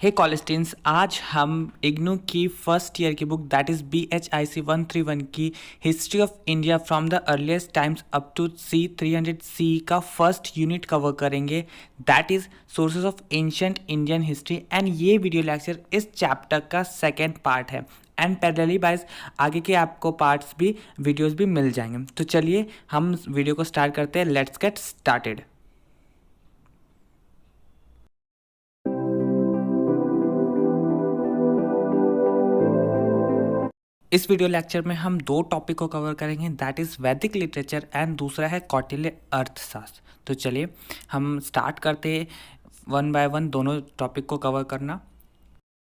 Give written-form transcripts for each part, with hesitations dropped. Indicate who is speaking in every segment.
Speaker 1: हे college students, आज हम इग्नू की फर्स्ट ईयर की बुक दैट इज़ BHIC 131 की history of India from the earliest times up to C300 का फर्स्ट यूनिट कवर करेंगे, that is sources of ancient Indian history. And ये video lecture इस chapter का सेकेंड पार्ट है and parallelly बाइज आगे के आपको पार्ट्स भी वीडियोज़ भी मिल जाएंगे। तो चलिए हम वीडियो को स्टार्ट करते हैं। Let's get started. इस वीडियो लेक्चर में हम दो टॉपिक को कवर करेंगे, दैट इज़ वैदिक लिटरेचर एंड दूसरा है कौटिल्य अर्थशास्त्र। तो चलिए हम स्टार्ट करते हैं वन बाय वन दोनों टॉपिक को कवर करना।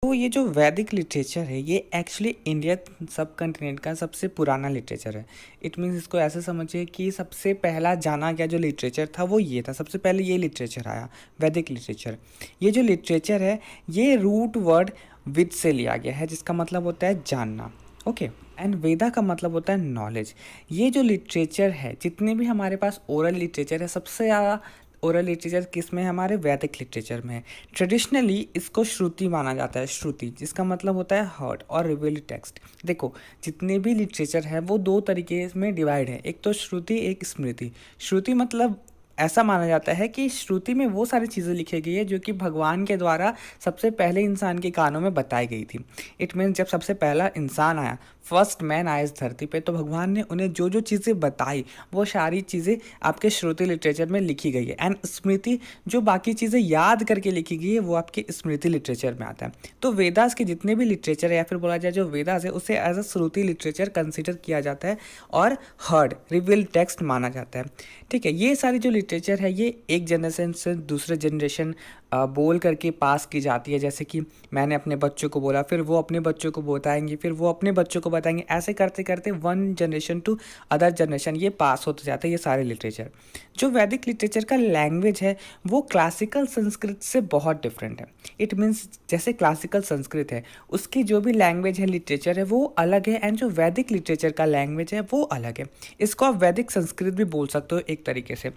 Speaker 1: तो ये जो वैदिक लिटरेचर है ये एक्चुअली इंडिया सब कंटिनेंट का सबसे पुराना लिटरेचर है। इट मीन्स इसको ऐसे समझिए कि सबसे पहला जाना गया जो लिटरेचर था वो ये था, सबसे पहले ये लिटरेचर आया, वैदिक लिटरेचर। ये जो लिटरेचर है ये रूट वर्ड विद से लिया गया है, जिसका मतलब होता है जानना। ओके एंड वेदा का मतलब होता है नॉलेज। ये जो लिटरेचर है, जितने भी हमारे पास ओरल लिटरेचर है, सबसे ज़्यादा ओरल लिटरेचर किस में है? हमारे वैदिक लिटरेचर में है। ट्रेडिशनली इसको श्रुति माना जाता है, श्रुति जिसका मतलब होता है हर्ड और रिवील्ड टेक्स्ट। देखो जितने भी लिटरेचर है वो दो तरीके में डिवाइड है, एक तो श्रुति एक स्मृति। श्रुति मतलब ऐसा माना जाता है कि श्रुति में वो सारी चीज़ें लिखी गई है जो कि भगवान के द्वारा सबसे पहले इंसान के कानों में बताई गई थी। इट मीन्स जब सबसे पहला इंसान आया, फर्स्ट मैन आया इस धरती पे, तो भगवान ने उन्हें जो जो चीज़ें बताई वो सारी चीज़ें आपके श्रुति लिटरेचर में लिखी गई है। एंड स्मृति जो बाकी चीज़ें याद करके लिखी गई है वो आपके स्मृति लिटरेचर में आता है। तो वेदास के जितने भी लिटरेचर है या फिर बोला जाए जो वेदास है उसे as a shruti literature consider किया जाता है और हर्ड रिवील्ड टेक्स्ट माना जाता है। ठीक है, ये सारी जो लिटरेचर है ये एक जनरेशन से दूसरे जनरेशन बोल करके पास की जाती है। जैसे कि मैंने अपने बच्चों को बोला, फिर वो अपने बच्चों को बताएंगे, फिर वो अपने बच्चों को बताएंगे, ऐसे करते करते one generation to other generation ये पास होते जाते हैं ये सारे लिटरेचर। जो वैदिक लिटरेचर का लैंग्वेज है वो क्लासिकल संस्कृत से बहुत डिफरेंट है। इट मीन्स जैसे क्लासिकल संस्कृत है उसकी जो भी लैंग्वेज है, लिटरेचर है, वो अलग है। एंड जो वैदिक लिटरेचर का लैंग्वेज है वो अलग है। इसको आप वैदिक संस्कृत भी बोल सकते हो एक तरीके से।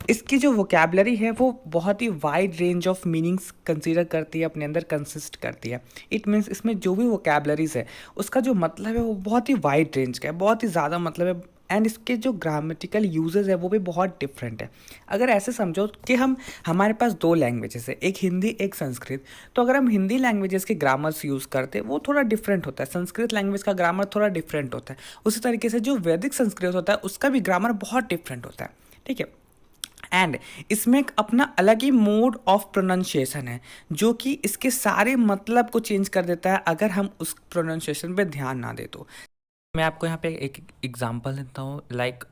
Speaker 1: इसकी जो वोकैबलरी है वो बहुत ही wide range of meanings consider करती है, अपने अंदर कंसिस्ट करती है। इट मीन्स इसमें जो भी वोकैबलरीज है उसका जो मतलब है वो बहुत ही वाइड रेंज का है, बहुत ही ज़्यादा मतलब है। एंड इसके जो ग्रामेटिकल यूजेस है वो भी बहुत डिफरेंट है। अगर ऐसे समझो कि हमारे पास दो लैंग्वेजेस है, एक हिंदी एक संस्कृत, तो अगर हम हिंदी लैंग्वेजेस के ग्रामर्स यूज़ करते हैं वो थोड़ा डिफरेंट होता है, संस्कृत लैंग्वेज का ग्रामर थोड़ा डिफरेंट होता है। उसी तरीके से जो वैदिक संस्कृत होता है उसका भी ग्रामर बहुत डिफरेंट होता है। ठीक है, एंड इसमें एक अपना अलग ही मोड ऑफ प्रोनाउंसिएशन है जो कि इसके सारे मतलब को चेंज कर देता है अगर हम उस प्रोनाउंसिएशन पे ध्यान ना दे तो। मैं आपको यहाँ पे एक एग्जांपल देता हूँ, लाइक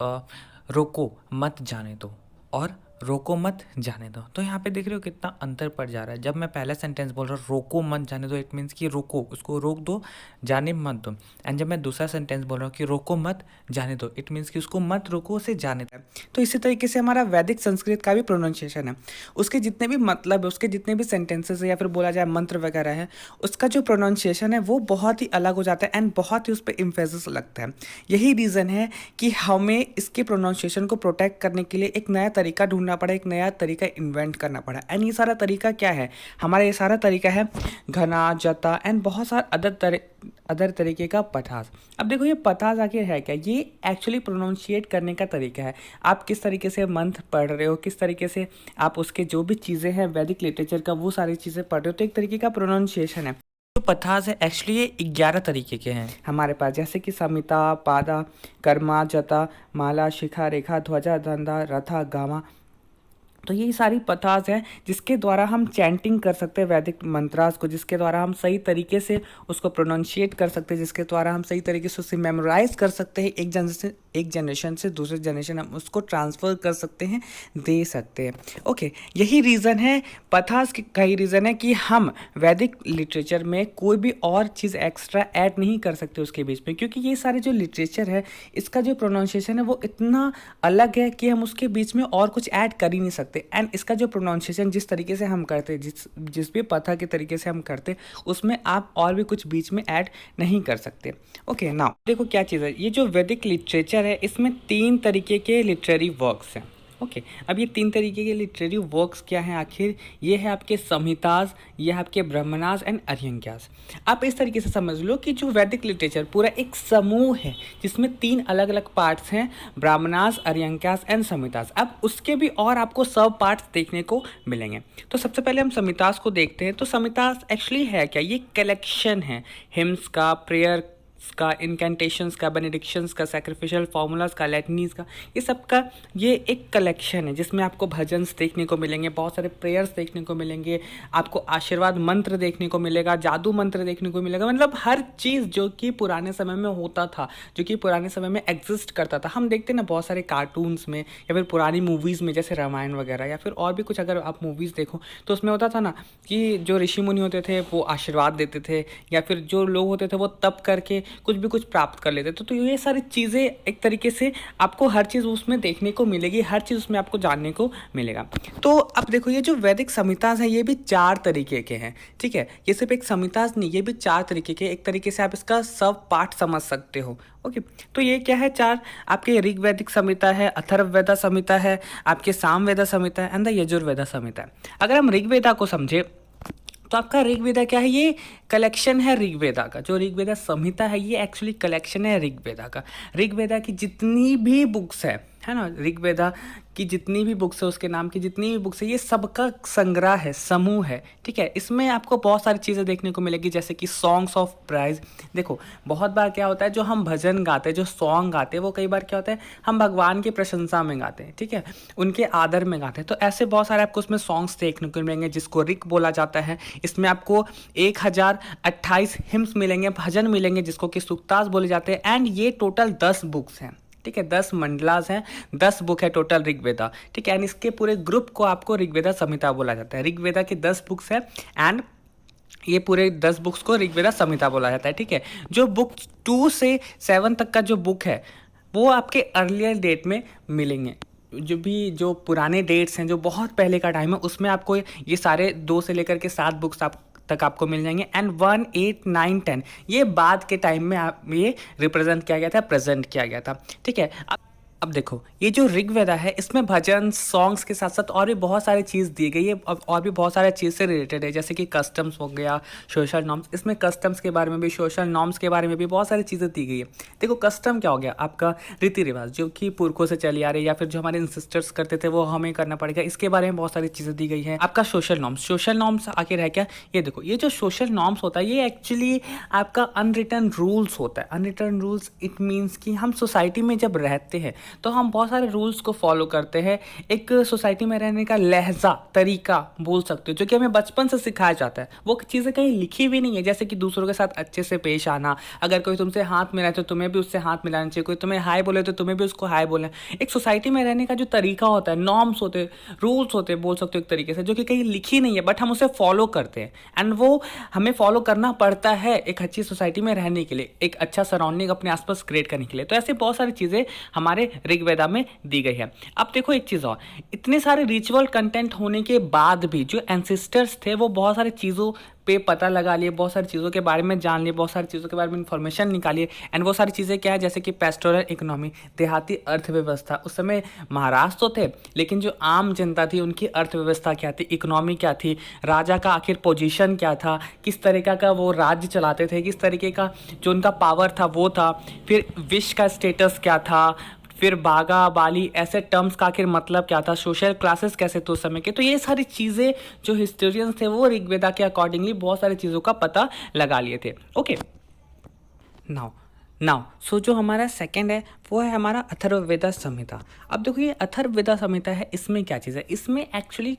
Speaker 1: रोको मत जाने दो और रोको मत जाने दो। तो यहाँ पे देख रहे हो कितना अंतर पड़ जा रहा है। जब मैं पहला सेंटेंस बोल रहा हूँ रोको मत जाने दो, इट मीन्स कि रोको, उसको रोक दो, जाने मत दो। एंड जब मैं दूसरा सेंटेंस बोल रहा हूँ कि रोको मत जाने दो, इट मीन्स कि उसको मत रोको, उसे जाने दो। तो इसी तरीके से हमारा वैदिक संस्कृत का भी प्रोनाउंसिएशन है, उसके जितने भी मतलब है, उसके जितने भी सेंटेंसेस है या फिर बोला जाए मंत्र वगैरह है, उसका जो प्रोनाउंसिएशन है वो बहुत ही अलग हो जाता है एंड बहुत ही उस पर इम्फेसिस लगता है। यही रीज़न है कि हमें इसके प्रोनाउंसिएशन को प्रोटेक्ट करने के लिए एक नया तरीका ढूंढना पड़ा, एक नया तरीका इन्वेंट करना पड़ा। एंड ये सारा तरीका क्या है? हमारा ये सारा तरीका है घना, जता एंड बहुत सारा अदर तरीके का पठास। अब देखो ये पठास आखिर है क्या? ये एक्चुअली प्रोनाउंशिएट करने का तरीका है। आप किस तरीके से मंत्र पढ़ रहे हो, किस तरीके से आप उसके जो भी चीज़ें हैं वैदिक लिटरेचर का वो सारी चीज़ें पढ़ रहे हो, तो एक तरीके का प्रोनाउंसिएशन है। जो पथास है एक्चुअली ये 11 तरीके के हैं हमारे पास, जैसे कि समिता, पादा, कर्मा, जता, माला, शिखा, रेखा, ध्वजा, धंधा, रथा, गामा। तो ये सारी पथास हैं जिसके द्वारा हम चैंटिंग कर सकते हैं वैदिक मंत्रास को, जिसके द्वारा हम सही तरीके से उसको प्रोनाउंशिएट कर सकते हैं, जिसके द्वारा हम सही तरीके से उसे मेमोराइज कर सकते हैं। एक जनरेशन से दूसरे जनरेशन हम उसको ट्रांसफ़र कर सकते हैं, दे सकते हैं। ओके, यही रीज़न है, पथास का ही रीज़न है कि हम वैदिक लिटरेचर में कोई भी और चीज़ एक्स्ट्रा ऐड नहीं कर सकते उसके बीच में, क्योंकि ये सारे जो लिटरेचर है इसका जो प्रोनाउंसिएशन है वो इतना अलग है कि हम उसके बीच में और कुछ ऐड कर ही नहीं सकते। एंड इसका जो प्रोनाउंसिएशन जिस तरीके से हम करते, जिस भी पथा के तरीके से हम करते, उसमें आप और भी कुछ बीच में ऐड नहीं कर सकते। ओके, नाउ देखो क्या चीज़ है, ये जो वैदिक लिटरेचर है इसमें 3 तरीके के लिटरेरी वर्क्स हैं। ओके। अब ये 3 तरीके के लिटरेरी वर्क्स क्या हैं आखिर? ये है आपके संहिताज, ये है आपके ब्राह्मणास एंड अर्यंक्यास। आप इस तरीके से समझ लो कि जो वैदिक लिटरेचर पूरा एक समूह है जिसमें 3 अलग अलग पार्ट्स हैं, ब्राह्मणास, अर्यंक्यास एंड संहितास। अब उसके भी और आपको सब पार्ट्स देखने को मिलेंगे। तो सबसे पहले हम संहितास को देखते हैं। तो संहितास एक्चुअली है क्या? ये कलेक्शन है हिम्स का, प्रेयर का, इनकेंटेशंस का, बेनेडिक्शंस का, सैक्रिफिशियल फार्मूलाज का, लेटनीज का, ये सब का ये एक कलेक्शन है जिसमें आपको भजन्स देखने को मिलेंगे, बहुत सारे प्रेयर्स देखने को मिलेंगे, आपको आशीर्वाद मंत्र देखने को मिलेगा, जादू मंत्र देखने को मिलेगा। मतलब हर चीज़ जो कि पुराने समय में होता था, जो कि पुराने समय में एग्जिस्ट करता था। हम देखते हैं ना बहुत सारे कार्टून्स में या फिर पुरानी मूवीज़ में, जैसे रामायण वगैरह, या फिर और भी कुछ अगर आप मूवीज़ देखो तो उसमें होता था ना कि जो ऋषि मुनि होते थे वो आशीर्वाद देते थे, या फिर जो लोग होते थे वो तप करके कुछ भी कुछ प्राप्त कर लेते। तो ये सारी चीज़ें एक तरीके से आपको हर चीज़ उसमें देखने को मिलेगी, हर चीज़ उसमें आपको जानने को मिलेगा। तो अब देखो ये जो वैदिक संहिताज हैं ये भी 4 तरीके के हैं, ठीक है। ये सिर्फ एक संहिताज नहीं, ये भी 4 तरीके के, एक तरीके से आप इसका सब पार्ट समझ सकते हो। ओके। तो ये क्या है? 4 आपके ऋग्वैदिक संहिता है, अथर्ववेदा संहिता है, आपके सामवेदा संहिता है एंड द यजुर्वेदा संहिता है। अगर हम ऋग्वेदा को समझे तो आपका ऋग्वेदा क्या है? ये कलेक्शन है ऋग्वेदा का। जो ऋग्वेदा संहिता है ये एक्चुअली कलेक्शन है ऋग्वेदा का। ऋग्वेदा की जितनी भी बुक्स है ना, ऋग्वेदा की जितनी भी बुक्स है, उसके नाम की जितनी भी बुक्स है, ये सबका संग्रह है, समूह है, ठीक है। इसमें आपको बहुत सारी चीज़ें देखने को मिलेगी, जैसे कि सॉन्ग्स ऑफ प्राइज। देखो बहुत बार क्या होता है, जो हम भजन गाते हैं, जो सॉन्ग गाते हैं, वो कई बार क्या होता है हम भगवान की प्रशंसा में गाते हैं, ठीक है, उनके आदर में गाते हैं। तो ऐसे बहुत सारे आपको उसमें सॉन्ग्स देखने को मिलेंगे जिसको ऋक बोला जाता है। इसमें आपको 1028 हिम्स मिलेंगे, भजन मिलेंगे जिसको कि सूक्तास बोले जाते हैं। एंड ये टोटल 10 बुक्स हैं, ठीक है, 10 मंडलास हैं, 10 बुक है टोटल ऋग्वेदा, ठीक है। एंड इसके पूरे ग्रुप को आपको ऋग्वेदा संहिता बोला जाता है। ऋग्वेदा की 10 बुक्स है एंड ये पूरे 10 बुक्स को ऋग्वेदा संहिता बोला जाता है, ठीक है। जो बुक 2 से 7 तक का जो बुक है वो आपके अर्लियर डेट में मिलेंगे। जो पुराने डेट्स हैं, जो बहुत पहले का टाइम है, उसमें आपको ये सारे 2 से लेकर के 7 बुक्स तक आपको मिल जाएंगे। एंड 1, 8, 9, 10 ये बाद के टाइम में ये रिप्रेजेंट किया गया था, प्रेजेंट किया गया था, ठीक है। अब देखो ये जो ऋग्वेदा है इसमें भजन सॉन्ग्स के साथ साथ और भी बहुत सारी चीज़ दी गई है, और भी बहुत सारे चीज़ से रिलेटेड है, जैसे कि कस्टम्स हो गया, सोशल नॉर्म्स। इसमें कस्टम्स के बारे में भी, सोशल नॉर्म्स के बारे में भी बहुत सारी चीज़ें दी गई है। देखो कस्टम क्या हो गया? आपका रीति रिवाज जो कि पुरखों से चली आ रही है, या फिर जो हमारे इंसिस्टर्स करते थे वो हमें करना पड़ेगा, इसके बारे में बहुत सारी चीज़ें दी गई है। आपका सोशल नॉर्म्स आखिर है क्या? ये देखो ये जो सोशल नॉर्म्स होता है ये एक्चुअली आपका अनरिटन रूल्स होता है। अनरिटन रूल्स इट मीन्स कि हम सोसाइटी में जब रहते हैं तो हम बहुत सारे रूल्स को फॉलो करते हैं। एक सोसाइटी में रहने का लहजा, तरीका बोल सकते हो, जो कि हमें बचपन से सिखाया जाता है। वो चीज़ें कहीं लिखी हुई नहीं है, जैसे कि दूसरों के साथ अच्छे से पेश आना, अगर कोई तुमसे हाथ मिलाए तो तुम्हें भी उससे हाथ मिलाना चाहिए, कोई तुम्हें हाय बोले तो तुम्हें भी उसको हाय बोलना। एक सोसाइटी में रहने का जो तरीका होता है, नॉर्म्स होते, रूल्स होते, बोल सकते हो एक तरीके से, जो कि कहीं लिखी नहीं है बट हम उसे फॉलो करते हैं। एंड वो हमें फॉलो करना पड़ता है एक अच्छी सोसाइटी में रहने के लिए, एक अच्छा सराउंडिंग अपने आसपास क्रिएट करने के लिए। तो ऐसे बहुत सारी चीज़ें हमारे ऋग्वेदा में दी गई है। अब देखो एक चीज और, इतने सारे रिचुअल कंटेंट होने के बाद भी जो एंसेस्टर्स थे वो बहुत सारी चीजों पे पता लगा लिए, बहुत सारी चीज़ों के बारे में जान लिए, बहुत सारी चीज़ों के बारे में इंफॉर्मेशन निकालिए। एंड वो सारी चीज़ें क्या है? जैसे कि पेस्टोरल इकोनॉमी, देहाती अर्थव्यवस्था। उस समय महाराष्ट्र तो थे लेकिन जो आम जनता थी उनकी अर्थव्यवस्था क्या थी, इकोनॉमी क्या थी, राजा का आखिर पोजीशन क्या था, किस तरीका का वो राज्य चलाते थे, किस तरीके का जो उनका पावर था वो था, फिर विश्व का स्टेटस क्या था, फिर बागा बाली ऐसे टर्म्स का आखिर मतलब क्या था, सोशल क्लासेस कैसे थे उस समय के। तो ये सारी चीज़ें जो हिस्टोरियंस थे वो ऋग्वेदा के अकॉर्डिंगली बहुत सारी चीज़ों का पता लगा लिए थे। ओके, नाउ सो जो हमारा सेकंड है वो है हमारा अथर्ववेदा संहिता। अब देखो ये अथर्ववेदा संहिता है, इसमें क्या चीज़ है? इसमें एक्चुअली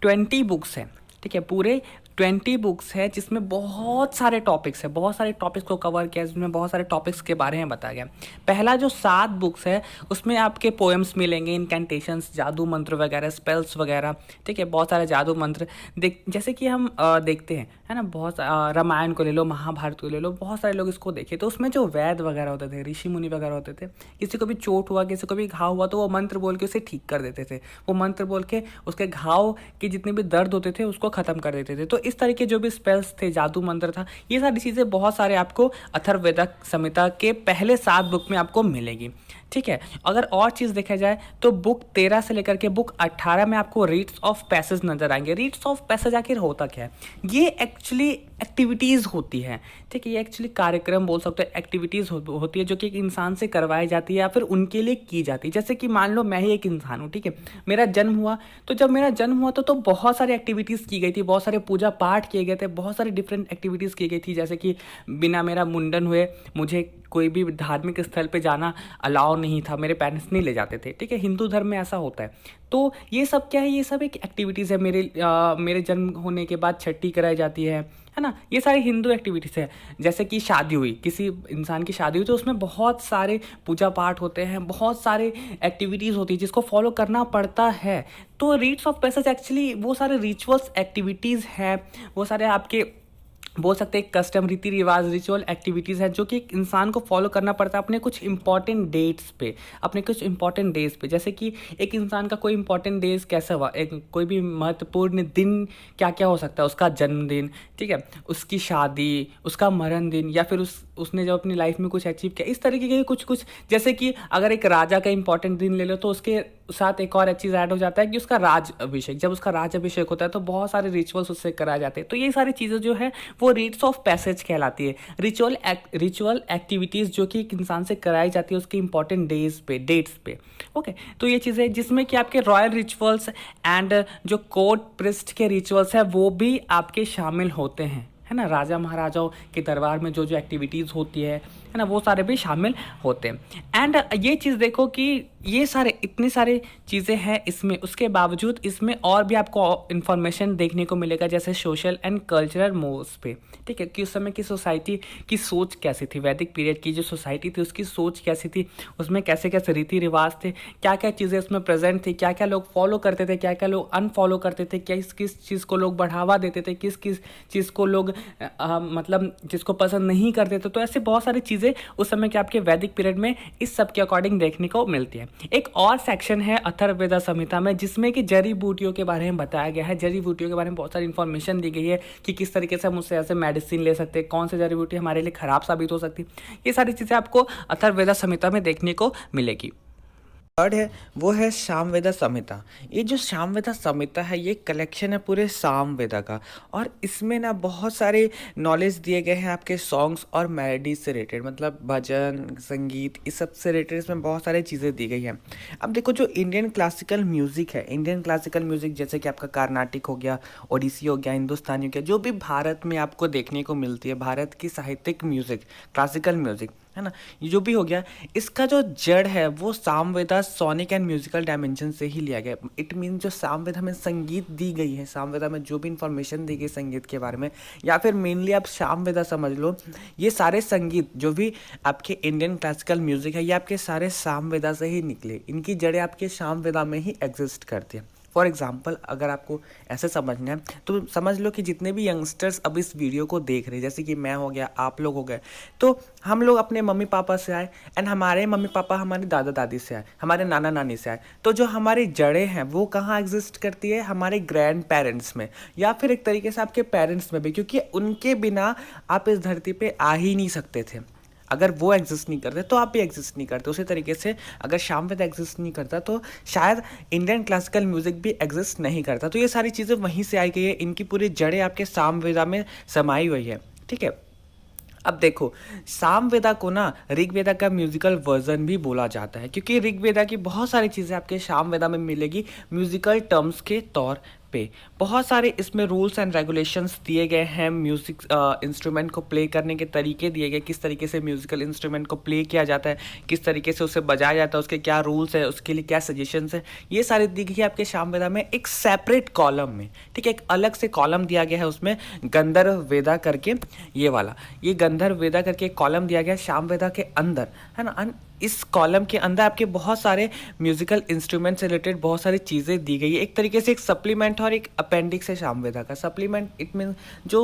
Speaker 1: 20 बुक्स हैं, ठीक है, पूरे 20 बुक्स है जिसमें बहुत सारे टॉपिक्स है, बहुत सारे टॉपिक्स को कवर किया, जिसमें बहुत सारे टॉपिक्स के बारे में बताया गया। पहला जो 7 बुक्स है उसमें आपके पोएम्स मिलेंगे, इनकेंटेशंस, जादू मंत्र वगैरह, स्पेल्स वगैरह, ठीक है, बहुत सारे जादू मंत्र। जैसे कि हम देखते हैं, है ना, बहुत रामायण को ले लो, महाभारत को ले लो, बहुत सारे लोग इसको देखे तो उसमें जो वैद वगैरह होते थे, ऋषि मुनि वगैरह होते थे, किसी को भी चोट हुआ, किसी को भी घाव हुआ तो वो मंत्र बोल के उसे ठीक कर देते थे, वो मंत्र बोल के उसके घाव के जितने भी दर्द होते थे उसको खत्म कर देते थे। तो इस तरीके जो भी स्पेल्स थे, जादू मंत्र था, ये सारी चीज़ें बहुत सारे आपको अथर्ववेदा संहिता के पहले 7 बुक में आपको मिलेगी। ठीक है। अगर और चीज़ देखा जाए तो बुक 13 से लेकर के बुक 18 में आपको रीट्स ऑफ पैसेज नजर आएंगे। रीट्स ऑफ पैसेज आखिर होता क्या है? ये एक्चुअली एक्टिविटीज़ होती हैं, ठीक है। ये एक्चुअली कार्यक्रम बोल सकते हैं, एक्टिविटीज़ होती है जो कि एक इंसान से करवाई जाती है या फिर उनके लिए की जाती है। जैसे कि मान लो मैं ही एक इंसान हूँ, ठीक है, मेरा जन्म हुआ, तो जब मेरा जन्म हुआ तो बहुत सारी एक्टिविटीज़ की गई थी, बहुत सारे पूजा पाठ किए गए थे, बहुत सारी डिफरेंट एक्टिविटीज़ की गई थी। जैसे कि बिना मेरा मुंडन हुए मुझे कोई भी धार्मिक स्थल पे जाना अलाउ नहीं था, मेरे पेरेंट्स नहीं ले जाते थे, ठीक है। हिंदू धर्म में ऐसा होता है। तो ये सब क्या है? ये सब एक एक्टिविटीज़ है। मेरे जन्म होने के बाद छठी कराई जाती है ना। ये सारी हिंदू एक्टिविटीज़ है। जैसे कि शादी हुई, किसी इंसान की शादी हुई, तो उसमें बहुत सारे पूजा पाठ होते हैं, बहुत सारे एक्टिविटीज़ होती है जिसको फॉलो करना पड़ता है। तो रीट्स ऑफ पैसेज एक्चुअली वो सारे रिचुअल्स एक्टिविटीज़ हैं, वो सारे आपके बोल सकते हैं कस्टम, रीति रिवाज, रिचुअल एक्टिविटीज़ है जो कि एक इंसान को फॉलो करना पड़ता है अपने कुछ इंपॉर्टेंट डेट्स पे, अपने कुछ इंपॉर्टेंट डेज पे। जैसे कि एक इंसान का कोई इंपॉर्टेंट डेज कैसा हुआ, एक कोई भी महत्वपूर्ण दिन क्या क्या हो सकता है, उसका जन्मदिन, ठीक है, उसकी शादी, उसका मरण दिन, या फिर उसने जब अपनी लाइफ में कुछ अचीव किया, इस तरीके के कुछ। जैसे कि अगर एक राजा का इंपॉर्टेंट दिन ले लो तो उसके साथ एक और चीज़ ऐड हो जाता है कि उसका राज अभिषेक, जब उसका राज अभिषेक होता है तो बहुत सारे रिचुअल्स उससे कराए जाते हैं। तो ये सारी चीज़ें जो है वो रीट्स ऑफ पैसेज कहलाती है, रिचुअल एक्टिविटीज़ जो कि एक इंसान से कराई जाती है उसके इंपॉर्टेंट डेट्स पे। ओके, तो ये चीज़ें जिसमें कि आपके रॉयल रिचुअल्स एंड जो कोर्ट प्रिस्ट के रिचुअल्स है वो भी आपके शामिल होते हैं, है ना। राजा महाराजाओं के दरबार में जो एक्टिविटीज़ होती है ना, वो सारे भी शामिल होते हैं। एंड ये चीज़ देखो कि ये सारे इतनी सारी चीज़ें हैं इसमें, उसके बावजूद इसमें और भी आपको इन्फॉर्मेशन देखने को मिलेगा, जैसे सोशल एंड कल्चरल मूव्स पे, ठीक है, कि उस समय की सोसाइटी की सोच कैसी थी, वैदिक पीरियड की जो सोसाइटी थी उसकी सोच कैसी थी, उसमें कैसे कैसे रीति रिवाज थे, क्या क्या चीज़ें उसमें प्रेजेंट थी, क्या क्या लोग फॉलो करते थे, क्या क्या लोग अनफॉलो करते थे, किस किस चीज़ को लोग बढ़ावा देते थे, किस किस चीज़ को लोग मतलब जिसको पसंद नहीं करते थे। तो ऐसे बहुत सारी चीज़ें उस समय के आपके वैदिक पीरियड में इस सब के अकॉर्डिंग देखने को मिलती है। एक और सेक्शन है अथर्ववेद संहिता में जिसमें कि जड़ी बूटियों के बारे में बताया गया है। जड़ी बूटियों के बारे में बहुत सारी इन्फॉर्मेशन दी गई है कि किस तरीके से हम उससे ऐसे मेडिसिन ले सकते हैं, कौन सी जड़ी बूटी हमारे लिए खराब साबित हो सकती है। ये सारी चीज़ें आपको अथर्ववेद संहिता में देखने को मिलेगी। थर्ड है वो है सामवेद संहिता। ये जो सामवेद संहिता है ये कलेक्शन है पूरे सामवेद का, और इसमें ना बहुत सारे नॉलेज दिए गए हैं आपके सॉन्ग्स और मेलोडीज से रिलेटेड, मतलब भजन संगीत इस सब से रिलेटेड इसमें बहुत सारी चीज़ें दी गई हैं। अब देखो जो इंडियन क्लासिकल म्यूज़िक है, इंडियन क्लासिकल म्यूज़िक जैसे कि आपका कार्नाटिक हो गया, ओडिसी हो गया, हिंदुस्तानी हो गया, जो भी भारत में आपको देखने को मिलती है, भारत की साहित्यिक म्यूज़िक, क्लासिकल म्यूज़िक, है ना, ये जो भी हो गया, इसका जो जड़ है वो Samaveda sonic and musical dimension से ही लिया गया। इट मीन जो सामवेदा में संगीत दी गई है, सामवेदा में जो भी इंफॉर्मेशन दी गई संगीत के बारे में, या फिर मेनली आप सामवेदा समझ लो, ये सारे संगीत जो भी आपके इंडियन क्लासिकल म्यूजिक है ये आपके सारे सामवेदा से ही निकले, इनकी जड़ें आपके सामवेदा में ही एग्जिस्ट करती है। फॉर एग्जाम्पल अगर आपको ऐसे समझना है तो समझ लो कि जितने भी यंगस्टर्स अब इस वीडियो को देख रहे हैं, जैसे कि मैं हो गया, आप लोग हो गए, तो हम लोग अपने मम्मी पापा से आए एंड हमारे मम्मी पापा हमारे दादा दादी से आए, हमारे नाना नानी से आए, तो जो हमारी जड़ें हैं वो कहाँ एग्जिस्ट करती है? हमारे ग्रैंड पेरेंट्स में, या फिर एक तरीके से आपके पेरेंट्स में भी, क्योंकि उनके बिना आप इस धरती पर आ ही नहीं सकते थे। अगर वो एग्जिस्ट नहीं करते तो आप भी एग्जिस्ट नहीं करते। उसी तरीके से अगर सामवेद एग्जिस्ट नहीं करता तो शायद इंडियन क्लासिकल म्यूजिक भी एग्जिस्ट नहीं करता। तो ये सारी चीज़ें वहीं से आई गई है, इनकी पूरी जड़ें आपके सामवेदा में समाई हुई है, ठीक है। अब देखो सामवेदा को ना ऋग्वेदा का म्यूजिकल वर्जन भी बोला जाता है, क्योंकि ऋग्वेदा की बहुत सारी चीज़ें आपके सामवेदा में मिलेगी म्यूजिकल टर्म्स के तौर पे। बहुत सारे इसमें रूल्स एंड रेगुलेशंस दिए गए हैं, म्यूजिक इंस्ट्रूमेंट को प्ले करने के तरीके दिए गए, किस तरीके से म्यूजिकल इंस्ट्रूमेंट को प्ले किया जाता है, किस तरीके से उसे बजाया जाता है, उसके क्या रूल्स है, उसके लिए क्या सजेशंस है, ये सारी दी गई है आपके सामवेदा में एक सेपरेट कॉलम में, ठीक है। एक अलग से कॉलम दिया गया है उसमें गंधर्व वेदा करके, ये वाला, ये गंधर्व वेदा करके एक कॉलम दिया गया है सामवेदा के अंदर, है ना। इस कॉलम के अंदर आपके बहुत सारे म्यूजिकल इंस्ट्रूमेंट से रिलेटेड बहुत सारी चीज़ें दी गई है। एक तरीके से एक सप्लीमेंट और एक अपेंडिक्स है सामवेदा का। सप्लीमेंट इट मीन जो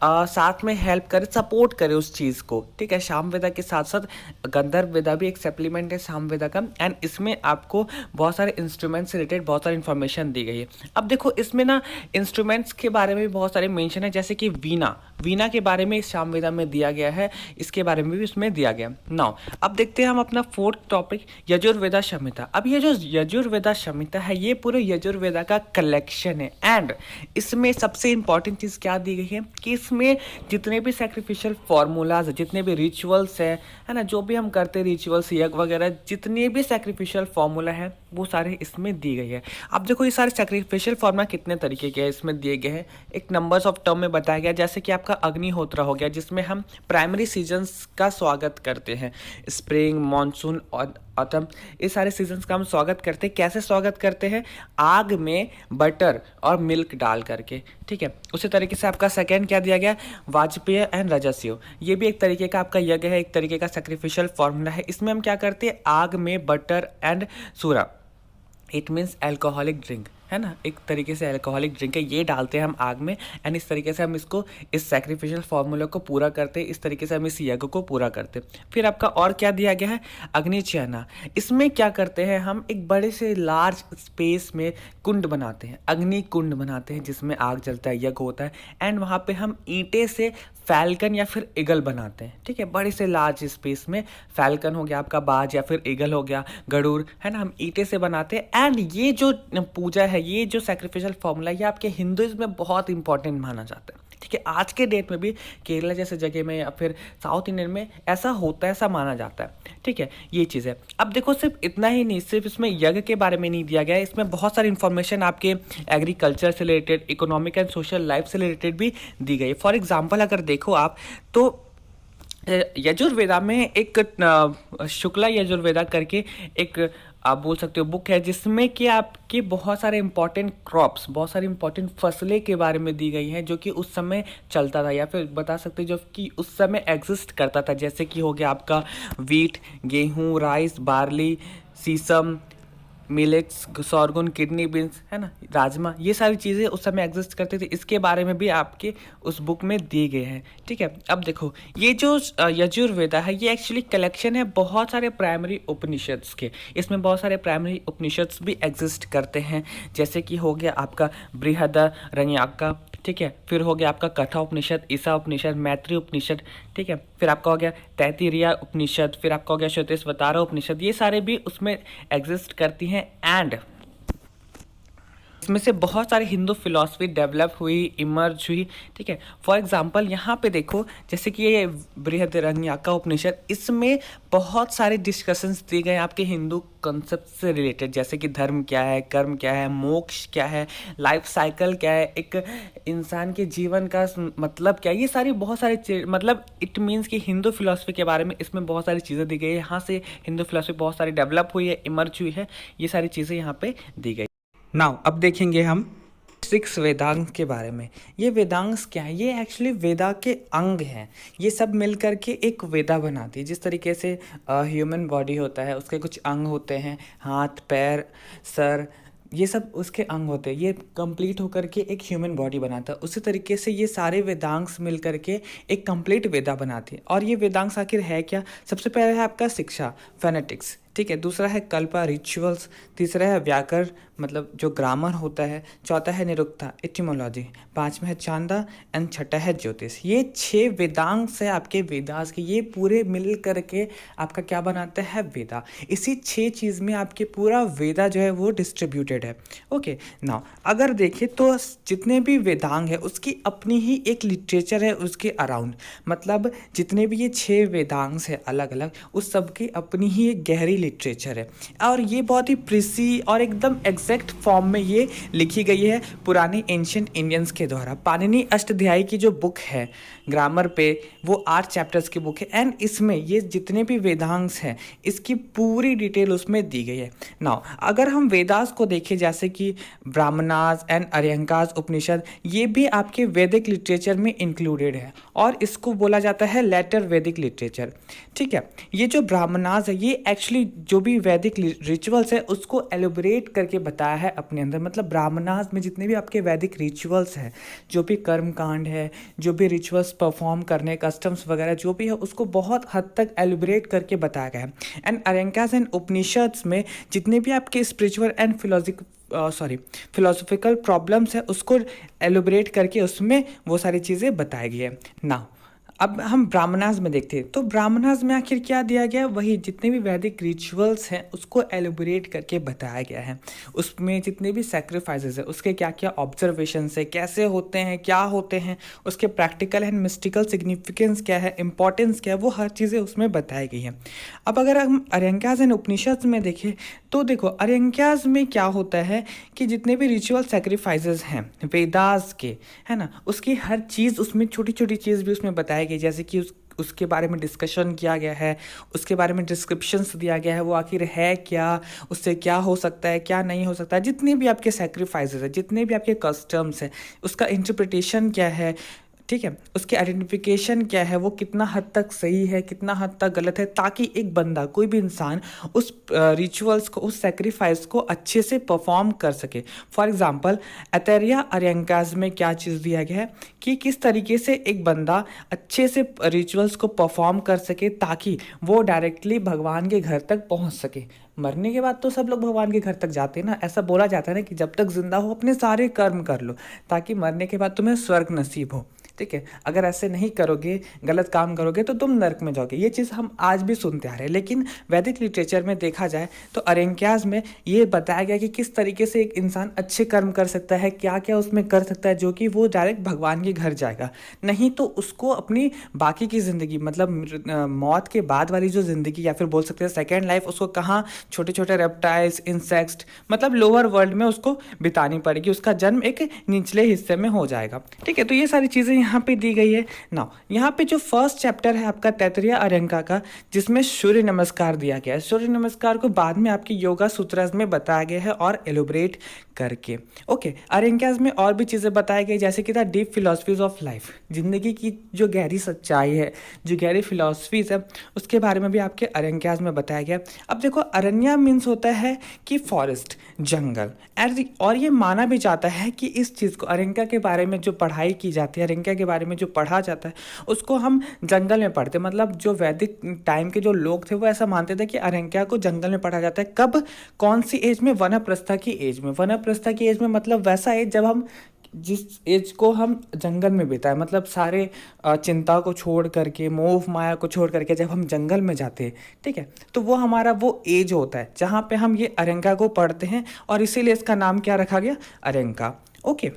Speaker 1: साथ में हेल्प करे, सपोर्ट करे उस चीज़ को, ठीक है। सामवेदा के साथ साथ गंधर्व वेदा भी एक सप्लीमेंट है सामवेदा का, एंड इसमें आपको बहुत सारे इंस्ट्रूमेंट से रिलेटेड बहुत सारी इन्फॉर्मेशन दी गई है। अब देखो इसमें ना इंस्ट्रूमेंट्स के बारे में भी बहुत सारे मेंशन है, जैसे कि वीणा, वीणा के बारे में इस सामवेदा में दिया गया है, इसके बारे में भी इसमें दिया गया। नाउ अब देखते हैं हम अपना फोर्थ टॉपिक यजुर्वेदा संहिता। अब ये जो यजुर्वेदा संहिता है ये पूरे यजुर्वेदा का कलेक्शन है एंड इसमें सबसे इंपॉर्टेंट चीज़ क्या दी गई है कि इसमें जितने भी सैक्रिफिशियल फार्मूलाज, जितने भी रिचुअल्स है ना, जो भी हम करते हैं रिचुअल्स, यज्ञ वगैरह, जितने भी सैक्रिफिशियल फार्मूला है वो सारे इसमें दी गई है। अब देखो ये सारे सैक्रिफिशियल फार्मूला कितने तरीके के हैं इसमें दिए गए हैं, एक नंबर्स ऑफ टर्म में बताया गया। जैसे कि आपका अग्निहोत्र हो गया जिसमें हम प्राइमरी सीजन्स का स्वागत करते हैं, स्प्रिंग, मानसून और ऑटम, ये सारे सीजन्स का हम स्वागत करते हैं। कैसे स्वागत करते हैं? आग में बटर और मिल्क डाल करके, ठीक है। उसी तरीके से आपका सेकेंड क्या दिया गया, वाजपेय एंड रजस्यो, ये भी एक तरीके का आपका यज्ञ है, एक तरीके का सैक्रिफिशियल फॉर्मूला है। इसमें हम क्या करते हैं, आग में बटर एंड सूरा, इट मीन्स एल्कोहलिक ड्रिंक, है ना, एक तरीके से एल्कोहलिक ड्रिंक है, ये डालते हैं हम आग में एंड इस तरीके से हम इसको, इस सैक्रिफिशियल फार्मूला को पूरा करते हैं, इस तरीके से हम इस यज्ञ को पूरा करते हैं। फिर आपका और क्या दिया गया है, अग्निचयना। इसमें क्या करते हैं, हम एक बड़े से लार्ज स्पेस में कुंड बनाते हैं, अग्नि कुंड बनाते हैं जिसमें आग जलता है, यज्ञ होता है एंड वहाँ पे हम ईंटे से फैल्कन या फिर ईगल बनाते हैं, ठीक है। बड़े से लार्ज स्पेस में फैल्कन हो गया आपका बाज या फिर ईगल हो गया गरुड़, है ना, हम ईंटे से बनाते हैं। एंड ये जो पूजा है, ये जो सैक्रिफिशियल फॉर्मूला, ये आपके हिंदुइज्म में बहुत इंपॉर्टेंट माना जाता है, ठीक है। आज के डेट में भी केरला जैसे जगह में या फिर साउथ इंडियन में ऐसा होता है, ऐसा माना जाता है, ठीक है। ये चीज़ है। अब देखो सिर्फ इतना ही नहीं, सिर्फ इसमें यज्ञ के बारे में नहीं दिया गया है, इसमें बहुत सारी इंफॉर्मेशन आपके एग्रीकल्चर से related, economic and social life से रिलेटेड भी दी गई है। फॉर एग्जाम्पल अगर देखो आप तो यजुर्वेदा में एक शुक्ला यजुर्वेदा करके एक आप बोल सकते हो बुक है जिसमें कि आपके बहुत सारे इंपॉर्टेंट क्रॉप्स, बहुत सारी इंपॉर्टेंट फसलें के बारे में दी गई हैं जो कि उस समय चलता था या फिर बता सकते हैं जो कि उस समय एग्जिस्ट करता था। जैसे कि हो गया आपका वीट, गेहूं, राइस, बार्ली, सीसम, मिलेट्स, सोरगुन, किडनी बीन्स, है ना, राजमा, ये सारी चीज़ें उस समय एग्जिस्ट करती थी। इसके बारे में भी आपके उस बुक में दिए गए हैं, ठीक है। अब देखो ये जो यजुर्वेदा है ये एक्चुअली कलेक्शन है बहुत सारे प्राइमरी उपनिषद्स के। इसमें बहुत सारे प्राइमरी उपनिषद्स भी एग्जिस्ट करते हैं, जैसे कि हो गया आपका बृहदारण्यका, ठीक है। फिर हो गया आपका कथा उपनिषद, ईसा उपनिषद, मैत्री उपनिषद, ठीक है। फिर आपका हो गया तैत्तिरीय उपनिषद, फिर आपका हो गया श्वेतश्वतारा उपनिषद, ये सारे भी उसमें एग्जिस्ट करती हैं एंड इसमें से बहुत सारी हिंदू फिलॉसफी डेवलप हुई, इमर्ज हुई, ठीक है। फॉर एग्जांपल यहाँ पे देखो जैसे कि ये बृहदारण्यका उपनिषद, इसमें बहुत सारे डिस्कशंस दिए गए आपके हिंदू कॉन्सेप्ट से रिलेटेड, जैसे कि धर्म क्या है, कर्म क्या है, मोक्ष क्या है, लाइफ साइकिल क्या है, एक इंसान के जीवन का मतलब क्या है, ये सारी बहुत सारी मतलब इट मीन्स कि हिंदू फिलॉसफी के बारे में इसमें बहुत सारी चीज़ें दी गई है। यहाँ से हिंदू फिलॉसफी बहुत सारी डेवलप हुई है, इमर्ज हुई है, ये सारी चीज़ें यहाँ पे दी गई। नाउ अब देखेंगे हम 6 वेदांग के बारे में। ये वेदांग्स क्या है, ये एक्चुअली वेदा के अंग हैं, ये सब मिल करके एक वेदा बनाती है। जिस तरीके से ह्यूमन बॉडी होता है उसके कुछ अंग होते हैं, हाथ, पैर, सर, ये सब उसके अंग होते हैं, ये कंप्लीट होकर के एक ह्यूमन बॉडी बनाता है। उसी तरीके से ये सारे वेदांग्स मिल करके एक कंप्लीट वेदा बनाते हैं। और ये वेदांग्स आखिर है क्या? सबसे पहले है आपका शिक्षा, फेनेटिक्स, ठीक है। दूसरा है कल्पा, रिचुअल्स। तीसरा है व्याकरण, मतलब जो ग्रामर होता है। चौथा है निरुक्ता, एटिमोलॉजी। पांचवा है चांदा एंड छठा है ज्योतिष। ये 6 वेदांग्स है आपके वेदास के, ये पूरे मिल करके आपका क्या बनाता है, वेदा। इसी 6 चीज़ में आपके पूरा वेदा जो है वो डिस्ट्रीब्यूटेड है। ओके, नाउ अगर देखें तो जितने भी वेदांग है उसकी अपनी ही एक लिटरेचर है उसके अराउंड, मतलब जितने भी ये 6 वेदांग्स है अलग अलग, उस सब की अपनी ही एक गहरी लिटरेचर है। और ये बहुत ही प्रिसी और एकदम एग्जैक्ट फॉर्म में ये लिखी गई है पुराने एंशिएंट इंडियंस के द्वारा। पाणिनि अष्टाध्यायी की जो बुक है ग्रामर पे, वो 8 चैप्टर्स की बुक है एंड इसमें ये जितने भी वेदांग्स हैं इसकी पूरी डिटेल उसमें दी गई है। नाउ अगर हम वेदास को देखें, जैसे कि ब्राह्मणास एंड अरहंकास उपनिषद, ये भी आपके वैदिक लिटरेचर में इंक्लूडेड है और इसको बोला जाता है लेटर वैदिक लिटरेचर, ठीक है। ये जो ब्राह्मणास है ये एक्चुअली जो भी वैदिक रिचुअल्स है उसको एलोबरेट करके बताया है अपने अंदर। मतलब ब्राह्मणास में जितने भी आपके वैदिक रिचुअल्स हैं, जो भी कर्म कांड है, जो भी रिचुअल्स परफॉर्म करने, कस्टम्स वगैरह जो भी है, उसको बहुत हद तक एलोबरेट करके बताया गया है। एंड अरंकास एंड उपनिषद्स में जितने भी आपके स्पिरिचुअल एंड फिलोसॉफिकल प्रॉब्लम्स है उसको एलोबरेट करके उसमें वो सारी चीज़ें बताई गई है। ना अब हम ब्राह्मणास में देखते हैं, तो ब्राह्मणास में आखिर क्या दिया गया है, वही जितने भी वैदिक रिचुअल्स हैं उसको एलोबरेट करके बताया गया है। उसमें जितने भी सैक्रिफाइसेस है उसके क्या क्या ऑब्जर्वेशंस है, कैसे होते हैं, क्या होते हैं, उसके प्रैक्टिकल एंड मिस्टिकल सिग्निफिकेंस क्या है, इंपॉर्टेंस क्या है, वो हर चीज़ें उसमें बताई गई हैं। अब अगर हम अरंकास एंड उपनिषद में देखें तो देखो अरंकास में क्या होता है कि जितने भी रिचुअल सैक्रिफाइसेस हैं वेदास के, है ना, उसकी हर चीज़ उसमें छोटी छोटी चीज़ भी उसमें बताई गई, जैसे कि उसके बारे में डिस्कशन किया गया है, उसके बारे में डिस्क्रिप्शंस दिया गया है, वो आखिर है क्या, उससे क्या हो सकता है, क्या नहीं हो सकता है, जितने भी आपके सैक्रिफाइसेस है, जितने भी आपके कस्टम्स हैं, उसका इंटरप्रिटेशन क्या है, ठीक है, उसके आइडेंटिफिकेशन क्या है, वो कितना हद तक सही है, कितना हद तक गलत है, ताकि एक बंदा, कोई भी इंसान उस रिचुअल्स को, उस सेक्रीफाइस को अच्छे से परफॉर्म कर सके। फॉर एग्जांपल एथेरिया अरंकास में क्या चीज़ दिया गया है कि किस तरीके से एक बंदा अच्छे से रिचुअल्स को परफॉर्म कर सके ताकि वो डायरेक्टली भगवान के घर तक पहुंच सके। मरने के बाद तो सब लोग भगवान के घर तक जाते हैं ना, ऐसा बोला जाता है ना कि जब तक जिंदा हो अपने सारे कर्म कर लो ताकि मरने के बाद तुम्हें स्वर्ग नसीब हो। ठीक है, अगर ऐसे नहीं करोगे, गलत काम करोगे तो तुम नरक में जाओगे। ये चीज़ हम आज भी सुनते आ रहे हैं। लेकिन वैदिक लिटरेचर में देखा जाए तो अरंक्यास में ये बताया गया कि किस तरीके से एक इंसान अच्छे कर्म कर सकता है, क्या क्या उसमें कर सकता है जो कि वो डायरेक्ट भगवान के घर जाएगा। नहीं तो उसको अपनी बाकी की ज़िंदगी, मतलब मौत के बाद वाली जो ज़िंदगी या फिर बोल सकते हैं सेकेंड लाइफ, उसको कहाँ छोटे छोटे रेप्टाइल्स, इंसेक्ट्स, मतलब लोअर वर्ल्ड में उसको बितानी पड़ेगी। उसका जन्म एक निचले हिस्से में हो जाएगा। ठीक है, तो ये सारी चीज़ें यहाँ पे दी गई है ना। यहाँ पे जो फर्स्ट चैप्टर है आपका तैतरीय अरंका का, जिसमें सूर्य नमस्कार दिया गया है। सूर्य नमस्कार को बाद में आपकी योगा सूत्रस में बताया गया है और एलोबरेट करके। ओके, अरंकास में और भी चीज़ें बताई गई जैसे कि the deep philosophies of life, जिंदगी की जो गहरी सच्चाई है, जो गहरी फिलोसफीज है, उसके बारे में भी आपके अरंकास में बताया गया। अब देखो अरण्या मीन्स होता है कि फॉरेस्ट, जंगल, और ये माना भी जाता है कि इस चीज़ को, अरंका के बारे में जो पढ़ाई की जाती है, अरंका के बारे में जो पढ़ा जाता है उसको हम जंगल में पढ़ते। मतलब जो वैदिक टाइम के जो लोग थे वो ऐसा मानते थे कि अरंका को जंगल में पढ़ा जाता है। कब, कौन सी एज में? वनप्रस्था की एज में। वनप्रस्था की एज में मतलब वैसा एज जब हम, जिस एज को हम जंगल में बिताए, मतलब सारे चिंता को छोड़ करके, मोह माया को छोड़ करके जब हम जंगल में जाते हैं, ठीक है, तो वो हमारा वो एज होता है जहाँ पे हम ये अरंका को पढ़ते हैं और इसीलिए इसका नाम क्या रखा गया? अरंका। ओके,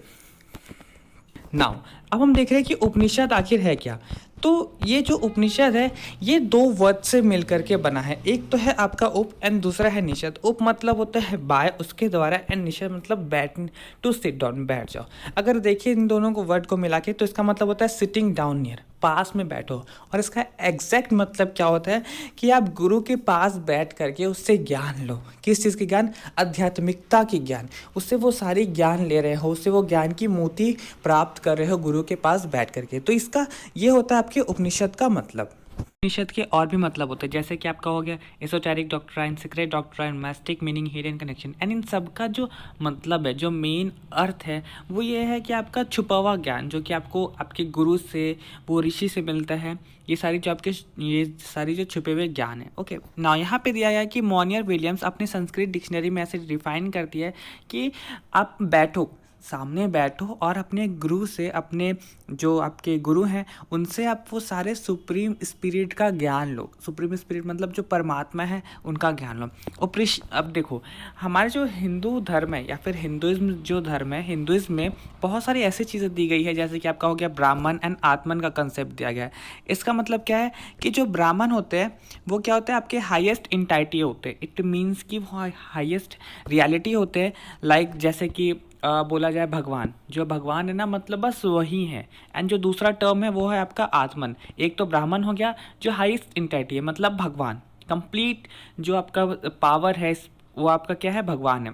Speaker 1: नाउ अब हम देख रहे हैं कि उपनिषद आखिर है क्या। तो ये जो उपनिषद है ये दो वर्ड से मिलकर के बना है। एक तो है आपका उप एंड दूसरा है निषद। उप मतलब होता है बाय, उसके द्वारा, एंड निषद मतलब बैठ, टू सिट डाउन, बैठ जाओ। अगर देखिए इन दोनों को वर्ड को मिला के तो इसका मतलब होता है सिटिंग डाउन नियर, पास में बैठो। और इसका एग्जैक्ट मतलब क्या होता है कि आप गुरु के पास बैठ करके उससे ज्ञान लो। किस चीज़ की ज्ञान? आध्यात्मिकता की ज्ञान। उससे वो सारी ज्ञान ले रहे हो, उससे वो ज्ञान की मोती प्राप्त कर रहे हो गुरु के पास बैठ करके। तो इसका ये होता है आपके उपनिषद का मतलब। उपनिषद के और भी मतलब होते हैं जैसे कि आपका हो गया esoteric doctrine, secret doctrine, mystic meaning, hidden connection. And इन सब का जो मतलब है, जो मेन अर्थ है वो ये है कि आपका छुपा हुआ ज्ञान जो कि आपको आपके गुरु से, वो ऋषि से मिलता है। ये सारी जो आपके, ये सारी जो छुपे हुए ज्ञान है। ओके, ना यहाँ पे दिया गया कि मोनियर विलियम्स अपने संस्कृत डिक्शनरी में ऐसे डिफाइन करती है कि आप बैठो, सामने बैठो और अपने गुरु से, अपने जो आपके गुरु हैं उनसे आप वो सारे सुप्रीम स्पिरिट का ज्ञान लो। सुप्रीम स्पिरिट मतलब जो परमात्मा है उनका ज्ञान लो। अब देखो हमारे जो हिंदू धर्म है या फिर हिंदुइज्म जो धर्म है, हिंदुइज्म में बहुत सारी ऐसी चीज़ें दी गई है जैसे कि आपका हो गया ब्राह्मण एंड आत्मन का कंसेप्ट दिया गया है। इसका मतलब क्या है कि जो ब्राह्मण होते हैं वो क्या होते हैं? आपके हाईएस्ट इंटाइटी होते हैं। इट मीन्स कि वो हाईएस्ट रियलिटी होते हैं। लाइक जैसे कि बोला जाए भगवान, जो भगवान है ना, मतलब बस वही है। एंड जो दूसरा टर्म है वो है आपका आत्मन। एक तो ब्राह्मण हो गया जो हाईएस्ट इंटाइटी है, मतलब भगवान, कंप्लीट जो आपका पावर है वो आपका क्या है? भगवान है।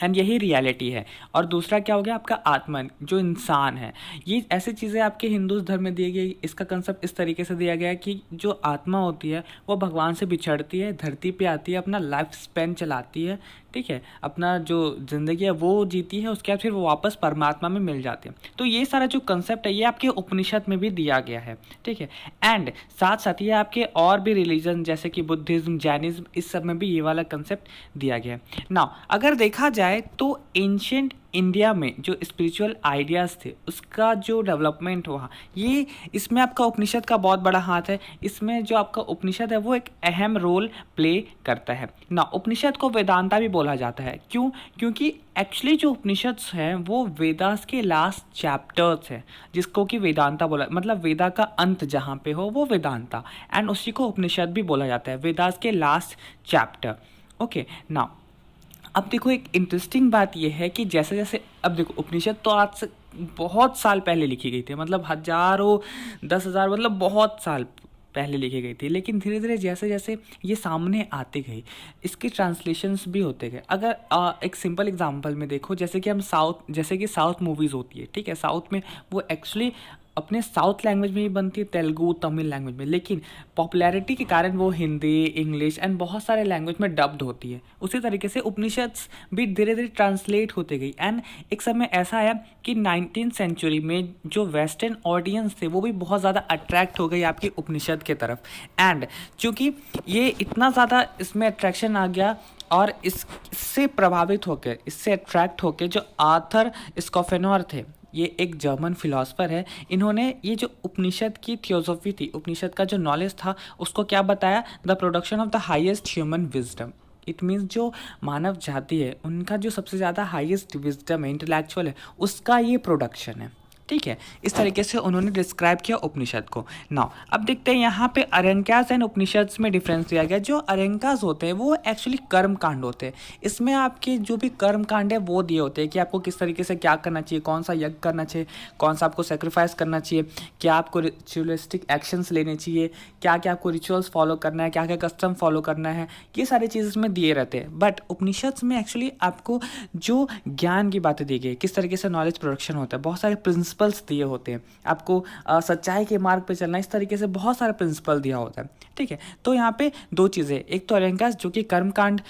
Speaker 1: एंड यही रियलिटी है। और दूसरा क्या हो गया आपका आत्मा, जो इंसान है। ये ऐसी चीज़ें आपके हिंदू धर्म में दी गई, इसका कंसेप्ट इस तरीके से दिया गया है कि जो आत्मा होती है वो भगवान से बिछड़ती है, धरती पे आती है, अपना लाइफ स्पेन चलाती है, ठीक है, अपना जो ज़िंदगी है वो जीती है, उसके बाद फिर वो वापस परमात्मा में मिल जाते हैं। तो ये सारा जो कंसेप्ट है ये आपके उपनिषद में भी दिया गया है, ठीक है। एंड साथ साथ ये आपके और भी रिलीजन जैसे कि बुद्धिज़्म, जैनिज्म, इस सब में भी ये वाला कंसेप्ट दिया गया है। नाउ अगर देखा जाए तो एंशिएंट इंडिया में जो स्पिरिचुअल आइडियाज़ थे उसका जो डेवलपमेंट हुआ, ये इसमें आपका उपनिषद का बहुत बड़ा हाथ है। इसमें जो आपका उपनिषद है वो एक अहम रोल प्ले करता है ना। उपनिषद को वेदांता भी बोला जाता है, क्यों? क्योंकि एक्चुअली जो उपनिषद हैं वो वेदास के लास्ट चैप्टर्स हैं, जिसको कि वेदांता बोला, मतलब वेदा का अंत जहाँ पे हो वो वेदांता, एंड उसी को उपनिषद भी बोला जाता है, वेदास के लास्ट चैप्टर। ओके ना, अब देखो एक इंटरेस्टिंग बात यह है कि जैसे जैसे अब देखो उपनिषद तो आज से बहुत साल पहले लिखी गई थी, मतलब हजारों 10,000 मतलब बहुत साल पहले लिखी गई थी, लेकिन धीरे धीरे जैसे जैसे ये सामने आते गए इसके ट्रांसलेशंस भी होते गए। अगर एक सिंपल एग्जांपल में देखो, जैसे कि हम जैसे कि साउथ मूवीज़ होती है, ठीक है, साउथ में वो एक्चुअली अपने साउथ लैंग्वेज में ही बनती है, तेलुगु, तमिल लैंग्वेज में, लेकिन पॉपुलैरिटी के कारण वो हिंदी, इंग्लिश एंड बहुत सारे लैंग्वेज में डब्ड होती है। उसी तरीके से उपनिषद्स भी धीरे धीरे ट्रांसलेट होते गई, एंड एक समय ऐसा आया कि 19th सेंचुरी में जो वेस्टर्न ऑडियंस थे वो भी बहुत ज़्यादा अट्रैक्ट हो गई आपकी उपनिषद के तरफ। एंड चूँकि ये इतना ज़्यादा इसमें अट्रैक्शन आ गया, और इससे प्रभावित होकर, इससे अट्रैक्ट होकर जो आर्थर स्कोपेनहॉर थे, ये एक जर्मन फिलोसफर है, इन्होंने ये जो उपनिषद की थियोसॉफी थी, उपनिषद का जो नॉलेज था उसको क्या बताया, the production of the highest human wisdom. It means जो मानव जाति है उनका जो सबसे ज़्यादा हाईएस्ट विजडम है, इंटेलेक्चुअल है, उसका ये प्रोडक्शन है, ठीक है। इस तरीके से उन्होंने डिस्क्राइब किया उपनिषद को। नाउ अब देखते हैं यहाँ पे अरण्यकास एंड उपनिषद में डिफरेंस दिया गया। जो अरण्यकास होते हैं वो एक्चुअली कर्म कांड होते हैं। इसमें आपके जो भी कर्म कांड है वो दिए होते हैं कि आपको किस तरीके से क्या करना चाहिए, कौन सा यज्ञ करना चाहिए, कौन सा आपको सेक्रीफाइस करना चाहिए, क्या आपको रिचुअलिस्टिक एक्शंस लेने चाहिए, क्या क्या आपको रिचुअल्स फॉलो करना है, क्या क्या कस्टम फॉलो करना है, ये सारी चीज़ इसमें दिए रहते हैं। बट उपनिषद में एक्चुअली आपको जो ज्ञान की बातें दी गई, किस तरीके से नॉलेज प्रोडक्शन होता है, बहुत सारे प्रिंसिपल्स दिए होते हैं, आपको सच्चाई के मार्ग पे चलना, इस तरीके से बहुत सारा प्रिंसिपल दिया होता है, ठीक है। तो यहाँ पे दो चीज़ें, एक तो अरण्यकास जो कि कर्मकांड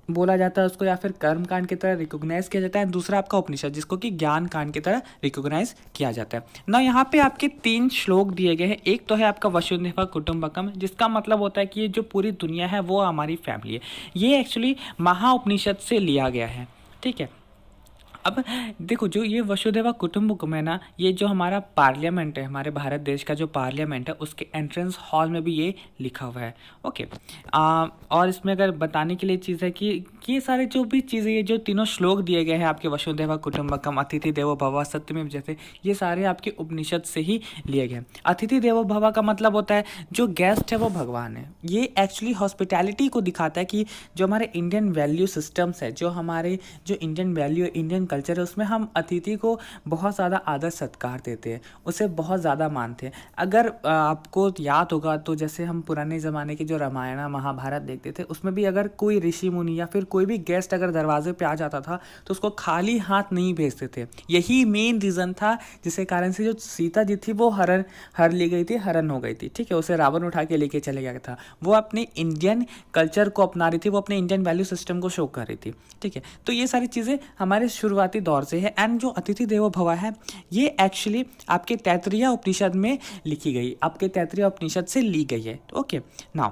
Speaker 1: बोला जाता है उसको, या फिर कर्मकांड की तरह रिकॉग्नाइज किया जाता है, दूसरा आपका उपनिषद जिसको कि ज्ञान कांड की तरह रिकॉग्नाइज किया जाता है ना। यहाँ पे आपके 3 श्लोक दिए गए हैं। एक तो है आपका वसुधैव कुटुंबकम, जिसका मतलब होता है कि ये जो पूरी दुनिया है वो हमारी फैमिली है। ये एक्चुअली महाउपनिषद से लिया गया है, ठीक है। अब देखो जो ये वसुधैव कुटुंबकम है ना, ये जो हमारा पार्लियामेंट है, हमारे भारत देश का जो पार्लियामेंट है उसके एंट्रेंस हॉल में भी ये लिखा हुआ है, ओके। और इसमें अगर बताने के लिए चीज़ है कि ये सारे जो भी चीज़ें, ये जो तीनों श्लोक दिए गए हैं आपके वसुधैव कुटुंबकम, अतिथि देवो भव, सत्यमेव जयते, ये सारे आपके उपनिषद से ही लिए गए। अतिथि देवो भव का मतलब होता है जो गेस्ट है वो भगवान है। ये एक्चुअली हॉस्पिटैलिटी को दिखाता है कि जो हमारे इंडियन वैल्यू सिस्टम्स है, जो हमारे जो इंडियन वैल्यू, इंडियन कल्चर है, उसमें हम अतिथि को बहुत ज़्यादा आदर सत्कार देते हैं, उसे बहुत ज़्यादा मानते हैं। अगर आपको याद होगा तो जैसे हम पुराने ज़माने की जो रामायण महाभारत देखते थे, उसमें भी अगर कोई ऋषि मुनि या फिर कोई भी गेस्ट अगर दरवाजे पे आ जाता था तो उसको खाली हाथ नहीं भेजते थे। यही मेन रीज़न था जिसके कारण से जो सीता जी थी वो हर ली गई थी, हरण हो गई थी, ठीक है। उसे रावण उठा के लेके चले गया था। वो अपने इंडियन कल्चर को अपना रही थी, वो अपने इंडियन वैल्यू सिस्टम को शो कर रही थी, ठीक है। तो ये सारी चीज़ें हमारे शुरुआती दौर से है। एंड जो अतिथि देवो भव है ये एक्चुअली आपके तैत्तिरीय उपनिषद में लिखी गई, आपके तैत्तिरीय उपनिषद से ली गई है, ओके। नाउ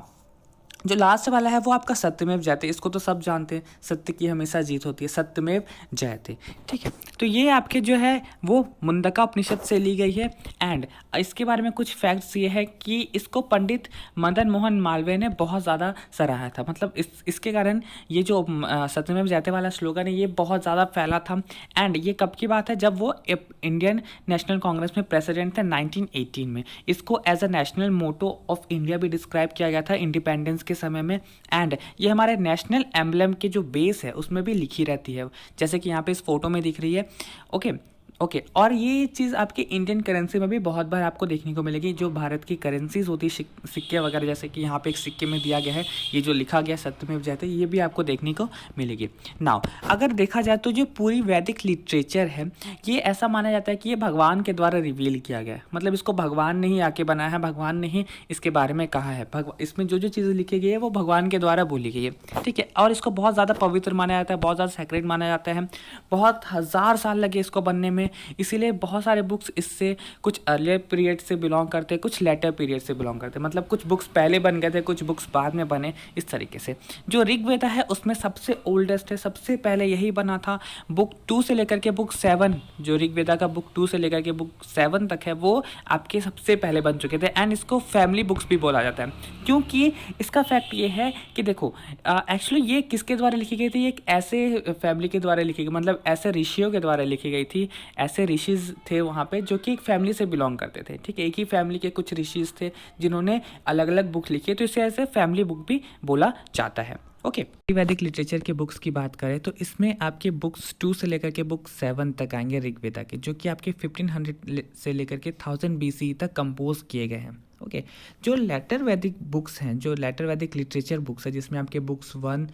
Speaker 1: जो लास्ट वाला है वो आपका सत्यमेव जयते, इसको तो सब जानते हैं, सत्य की हमेशा जीत होती है, सत्यमेव जयते, ठीक है। तो ये आपके जो है वो मुंडका उपनिषद से ली गई है। एंड इसके बारे में कुछ फैक्ट्स ये है कि इसको पंडित मदन मोहन मालवीय ने बहुत ज़्यादा सराहा था, मतलब इसके कारण ये जो सत्यमेव जयते वाला स्लोगन है ये बहुत ज़्यादा फैला था। एंड ये कब की बात है, जब वो इंडियन नेशनल कांग्रेस में प्रेसिडेंट थे 1918 में। इसको as a national motto of India भी डिस्क्राइब किया गया था इंडिपेंडेंस के समय में। एंड ये हमारे नेशनल एम्बलम के जो बेस है उसमें भी लिखी रहती है, जैसे कि यहाँ पे इस फोटो में दिख रही है, ओके। ओके और ये चीज़ आपके इंडियन करेंसी में भी बहुत बार आपको देखने को मिलेगी। जो भारत की करेंसीज होती है सिक्के वगैरह, जैसे कि यहाँ पे एक सिक्के में दिया गया है ये जो लिखा गया सत्यमेव जयते, ये भी आपको देखने को मिलेगी। नाउ अगर देखा जाए तो जो पूरी वैदिक लिटरेचर है ये ऐसा माना जाता है कि ये भगवान के द्वारा रिवील किया गया है। मतलब इसको भगवान ने ही आके बनाया है, भगवान ने ही इसके बारे में कहा है। इसमें जो जो चीज़ें लिखी गई है वो भगवान के द्वारा बोली गई है, ठीक है। और इसको बहुत ज़्यादा पवित्र माना जाता है, बहुत ज़्यादा सेक्रेट माना जाता है। बहुत हज़ार साल लगे इसको बनने में, इसीलिए बहुत सारे बुक्स इससे कुछ अर्लियर पीरियड से बिलोंग करते हैं, कुछ लेटर पीरियड से बिलोंग करते हैं। मतलब कुछ बुक्स पहले बन गए थे, कुछ बुक्स बाद में बने, इस तरीके से। जो ऋग्वेदा है उसमें सबसे ओल्डेस्ट है, सबसे पहले यही बना था। बुक 2 से लेकर के बुक 7, जो ऋग्वेदा का बुक 2 से लेकर के बुक 7 तक है वो आपके सबसे पहले बन चुके थे। एंड इसको फैमिली बुक्स भी बोला जाता है, क्योंकि इसका फैक्ट ये है कि देखो एक्चुअली ये किसके द्वारा लिखी गई थी, एक ऐसे फैमिली के द्वारा लिखी गई, मतलब ऐसे ऋषियों के द्वारा लिखी गई थी। ऐसे ऋषिज थे वहाँ पे जो कि एक फैमिली से बिलोंग करते थे, ठीक है। एक ही फैमिली के कुछ ऋषिज थे जिन्होंने अलग अलग बुक लिखी है, तो इसे ऐसे फैमिली बुक भी बोला जाता है। ओके वैदिक लिटरेचर के बुक्स की बात करें तो इसमें आपके बुक्स 2 से लेकर के बुक 7 तक आएंगे ऋग्वेदा के, जो कि आपके 1500 से लेकर के 1000 BC तक कंपोज किए गए हैं। ओके जो लेटर वैदिक बुक्स हैं, जो लेटर वैदिक लिटरेचर बुक्स है, जिसमें आपके बुक्स 1,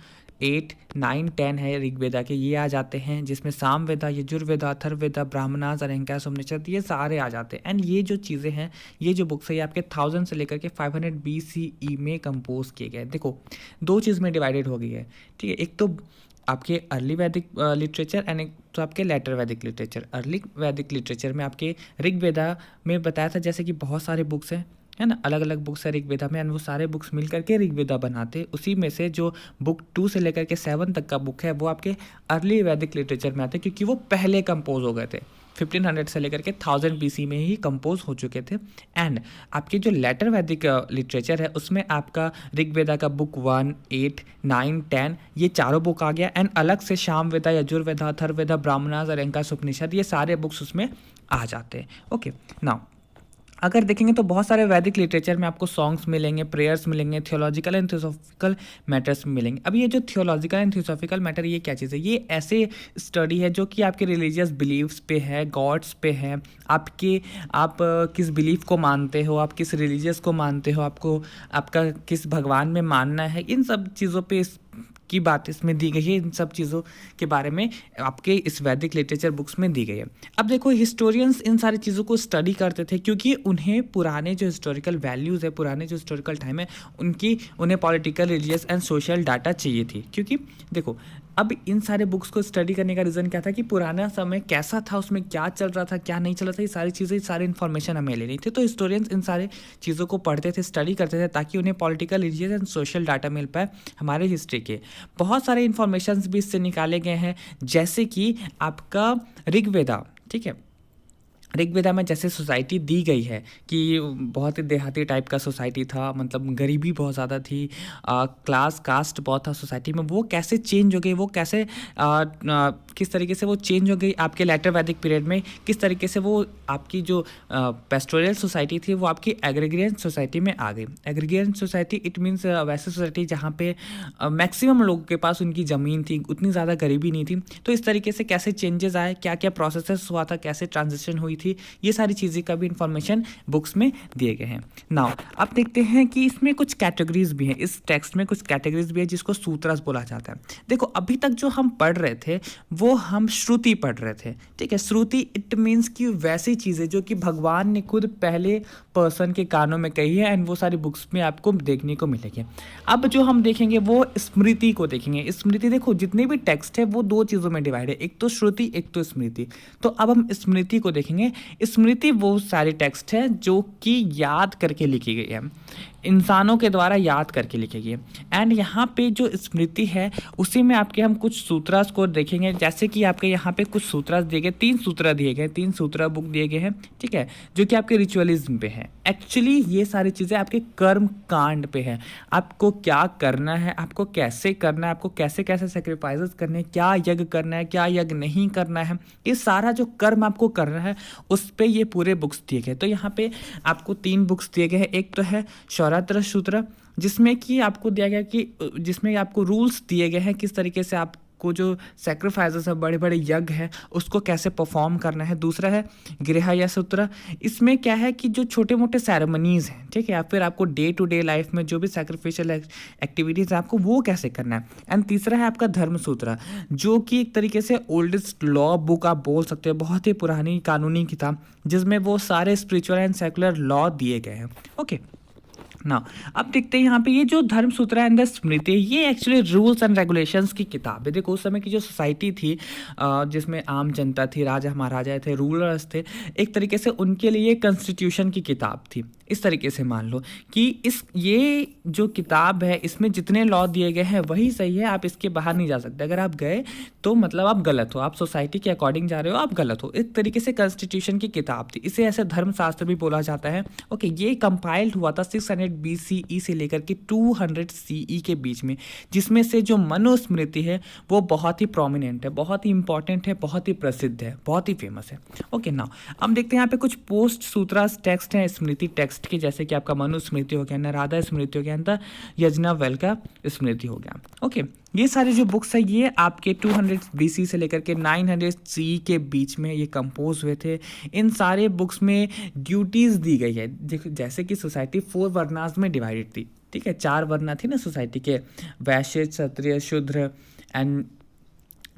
Speaker 1: 8, 9, 10 है ऋग्वेदा के, ये आ जाते हैं। जिसमें सामवेदा, यजुर्वेदा, अथर्ववेदा, ब्राह्मणास, अरंकार, उपनिषद, ये सारे आ जाते हैं। एंड ये जो चीज़ें हैं, ये जो बुक्स है, ये आपके 1000 से लेकर के 500 BCE में कंपोज किए गए। देखो 2 चीज़ में डिवाइडेड हो गई है, ठीक है। एक तो आपके अर्ली वैदिक लिटरेचर एंड एक तो आपके लेटर वैदिक लिटरेचर। अर्ली वैदिक लिटरेचर में आपके ऋग्वेदा में बताया था जैसे कि बहुत सारे बुक्स हैं, है ना, अलग अलग बुक्स है ऋग्वेदा में, एंड वो सारे बुक्स मिल करके ऋग्वेदा बनाते। उसी में से जो बुक 2 से लेकर के 7 तक का बुक है वो आपके अर्ली वैदिक लिटरेचर में आते हैं, क्योंकि वो पहले कंपोज हो गए थे। 1500 से लेकर के 1000 BC में ही कंपोज हो चुके थे। एंड आपकी जो लेटर वैदिक लिटरेचर है उसमें आपका ऋग्वेदा का बुक 1, 8, 9, 10 ये चारों बुक आ गया। एंड अलग से सामवेदा, यजुर्वेदा, अथर्ववेदा, ब्राह्मणास, अरंकार, उपनिषद, ये सारे बुक्स उसमें आ जाते हैं। ओके नाउ अगर देखेंगे तो बहुत सारे वैदिक लिटरेचर में आपको सॉन्ग्स मिलेंगे, प्रेयर्स मिलेंगे, थियोलॉजिकल एंड थियोसॉफिकल मैटर्स मिलेंगे। अब ये जो थियोलॉजिकल एंड थियोसॉफिकल मैटर, ये क्या चीज़ है? ये ऐसे स्टडी है जो कि आपके रिलीजियस बिलीव्स पे है, गॉड्स पे है, आप किस बिलीफ को मानते हो, आप किस रिलीजियस को मानते हो, आपको आपका किस भगवान में मानना है, इन सब चीज़ों पे की बात इसमें दी गई है। इन सब चीज़ों के बारे में आपके इस वैदिक लिटरेचर बुक्स में दी गई है। अब देखो हिस्टोरियंस इन सारी चीज़ों को स्टडी करते थे, क्योंकि उन्हें पुराने जो हिस्टोरिकल वैल्यूज़ है, पुराने जो हिस्टोरिकल टाइम है, उन्हें political, religious and social data चाहिए थी। क्योंकि देखो अब इन सारे बुक्स को स्टडी करने का रीज़न क्या था कि पुराना समय कैसा था, उसमें क्या चल रहा था, क्या नहीं चल रहा था, ये सारी चीज़ें, सारी इन्फॉर्मेशन हमें लेनी थी। तो हिस्टोरियंस इन सारे चीज़ों को पढ़ते थे, स्टडी करते थे, ताकि उन्हें political, religious and social data मिल पाए हमारे हिस्ट्री के। बहुत सारे इन्फॉर्मेशंस भी इससे निकाले गए हैं, जैसे कि आपका ऋग्वेदा, ठीक है। ऋग्वेदा में जैसे सोसाइटी दी गई है कि बहुत ही देहाती टाइप का सोसाइटी था, मतलब गरीबी बहुत ज़्यादा थी, क्लास कास्ट बहुत था सोसाइटी में, वो कैसे चेंज हो गई, वो कैसे किस तरीके से वो चेंज हो गई आपके लेटर वैदिक पीरियड में, किस तरीके से वो आपकी जो पेस्टोरियल सोसाइटी थी वो आपकी एग्रीगेरियन सोसाइटी में आ गई। एग्रीगेरियन सोसाइटी इट मीन्स वैसे सोसाइटी जहाँ पे मैक्सिमम लोगों के पास उनकी ज़मीन थी, उतनी ज़्यादा गरीबी नहीं थी। तो इस तरीके से कैसे चेंजेस आए, क्या क्या प्रोसेस हुआ था, कैसे ट्रांजिशन हुई थी, ये सारी चीज़ें का भी इंफॉर्मेशन बुक्स में दिए गए हैं। नाउ अब देखते हैं कि इसमें कुछ कैटेगरीज भी हैं, इस टेक्स्ट में कुछ कैटेगरीज भी है जिसको सूत्रस बोला जाता है। देखो अभी तक जो हम पढ़ रहे थे वो हम श्रुति पढ़ रहे थे, ठीक है। श्रुति इट मीन्स कि वैसी चीज़ें जो कि भगवान ने खुद पहले पर्सन के कानों में कही है, एंड वो सारी बुक्स में आपको देखने को मिलेगी। अब जो हम देखेंगे वो स्मृति को देखेंगे। स्मृति देखो जितने भी टेक्स्ट है वो 2 चीज़ों में डिवाइड है, एक तो श्रुति, एक तो स्मृति। तो अब हम स्मृति को देखेंगे। स्मृति वो सारे टेक्स्ट है जो कि याद करके लिखी गई है, इंसानों के द्वारा याद करके लिखी गई है। एंड यहाँ पे जो स्मृति है उसी में आपके हम कुछ सूत्रास को देखेंगे, जैसे कि आपके यहाँ पे कुछ सूत्रास दिए गए, 3 सूत्र दिए गए, 3 सूत्र बुक दिए गए हैं, ठीक है, जो कि आपके रिचुअलिज्म पे है। एक्चुअली ये सारी चीज़ें आपके कर्म कांड पे है, आपको क्या करना है, आपको कैसे करना है, आपको कैसे कैसे सेक्रीफाइसेस करने हैं, क्या यज्ञ करना है, क्या यज्ञ नहीं करना है, ये सारा जो कर्म आपको करना है उस पे ये पूरे बुक्स दिए गए। तो यहाँ पे आपको 3 बुक्स दिए गए हैं। एक तो है शौरात्र सूत्र, जिसमें कि आपको दिया गया कि जिसमें आपको रूल्स दिए गए हैं किस तरीके से आपको आपको जो सेक्रीफाइसेस है, बड़े बड़े यज्ञ है, उसको कैसे परफॉर्म करना है। दूसरा है गृह या सूत्र, इसमें क्या है कि जो छोटे मोटे सेरेमनीज़ हैं, ठीक है, या फिर आपको डे टू डे लाइफ में जो भी सैक्रिफिशियल एक्टिविटीज़ है आपको वो कैसे करना है। एंड तीसरा है आपका धर्मसूत्र, जो कि एक तरीके से ओल्डेस्ट लॉ बुक आप बोल सकते हो, बहुत ही पुरानी कानूनी किताब जिसमें वो सारे स्पिरिचुअल एंड सेकुलर लॉ दिए गए हैं। ओके ना, अब देखते हैं यहाँ पे ये जो धर्मसूत्र एंड द स्मृति, ये एक्चुअली रूल्स एंड रेगुलेशंस की किताब है। देखो उस समय की जो सोसाइटी थी, जिसमें आम जनता थी, राजा महाराजा थे, रूलर्स थे, एक तरीके से उनके लिए कॉन्स्टिट्यूशन की किताब थी। इस तरीके से मान लो कि ये जो किताब है इसमें जितने लॉ दिए गए हैं वही सही है, आप इसके बाहर नहीं जा सकते। अगर आप गए तो मतलब आप गलत हो, आप सोसाइटी के अकॉर्डिंग जा रहे हो, आप गलत हो। एक तरीके से कॉन्स्टिट्यूशन की किताब थी, इसे ऐसे धर्मशास्त्र भी बोला जाता है। ओके, ये कंपाइल्ड हुआ था 600 BCE से लेकर के 200 CE के बीच में, जिसमें से जो मनुस्मृति है वो बहुत ही प्रोमिनेंट है, बहुत ही इंपॉर्टेंट है, बहुत ही प्रसिद्ध है, बहुत ही फेमस है। ओके ना, अब देखते हैं यहाँ पे कुछ पोस्ट सूत्रा टेक्स्ट हैं स्मृति टेक्स्ट की, जैसे कि आपका मनुस्मृति हो गया, नारदा स्मृति हो गया, यज्ञवल्क्य का स्मृति हो गया। ओके, ये सारे जो बुक्स है ये आपके 200 BC से लेकर के 900 CE के बीच में ये कंपोज हुए थे। इन सारे बुक्स में ड्यूटीज़ दी गई है, जैसे कि सोसाइटी 4 वर्णास में डिवाइडेड थी, ठीक है, 4 वर्णा थी ना सोसाइटी के, वैश्य, क्षत्रिय, शूद्र एंड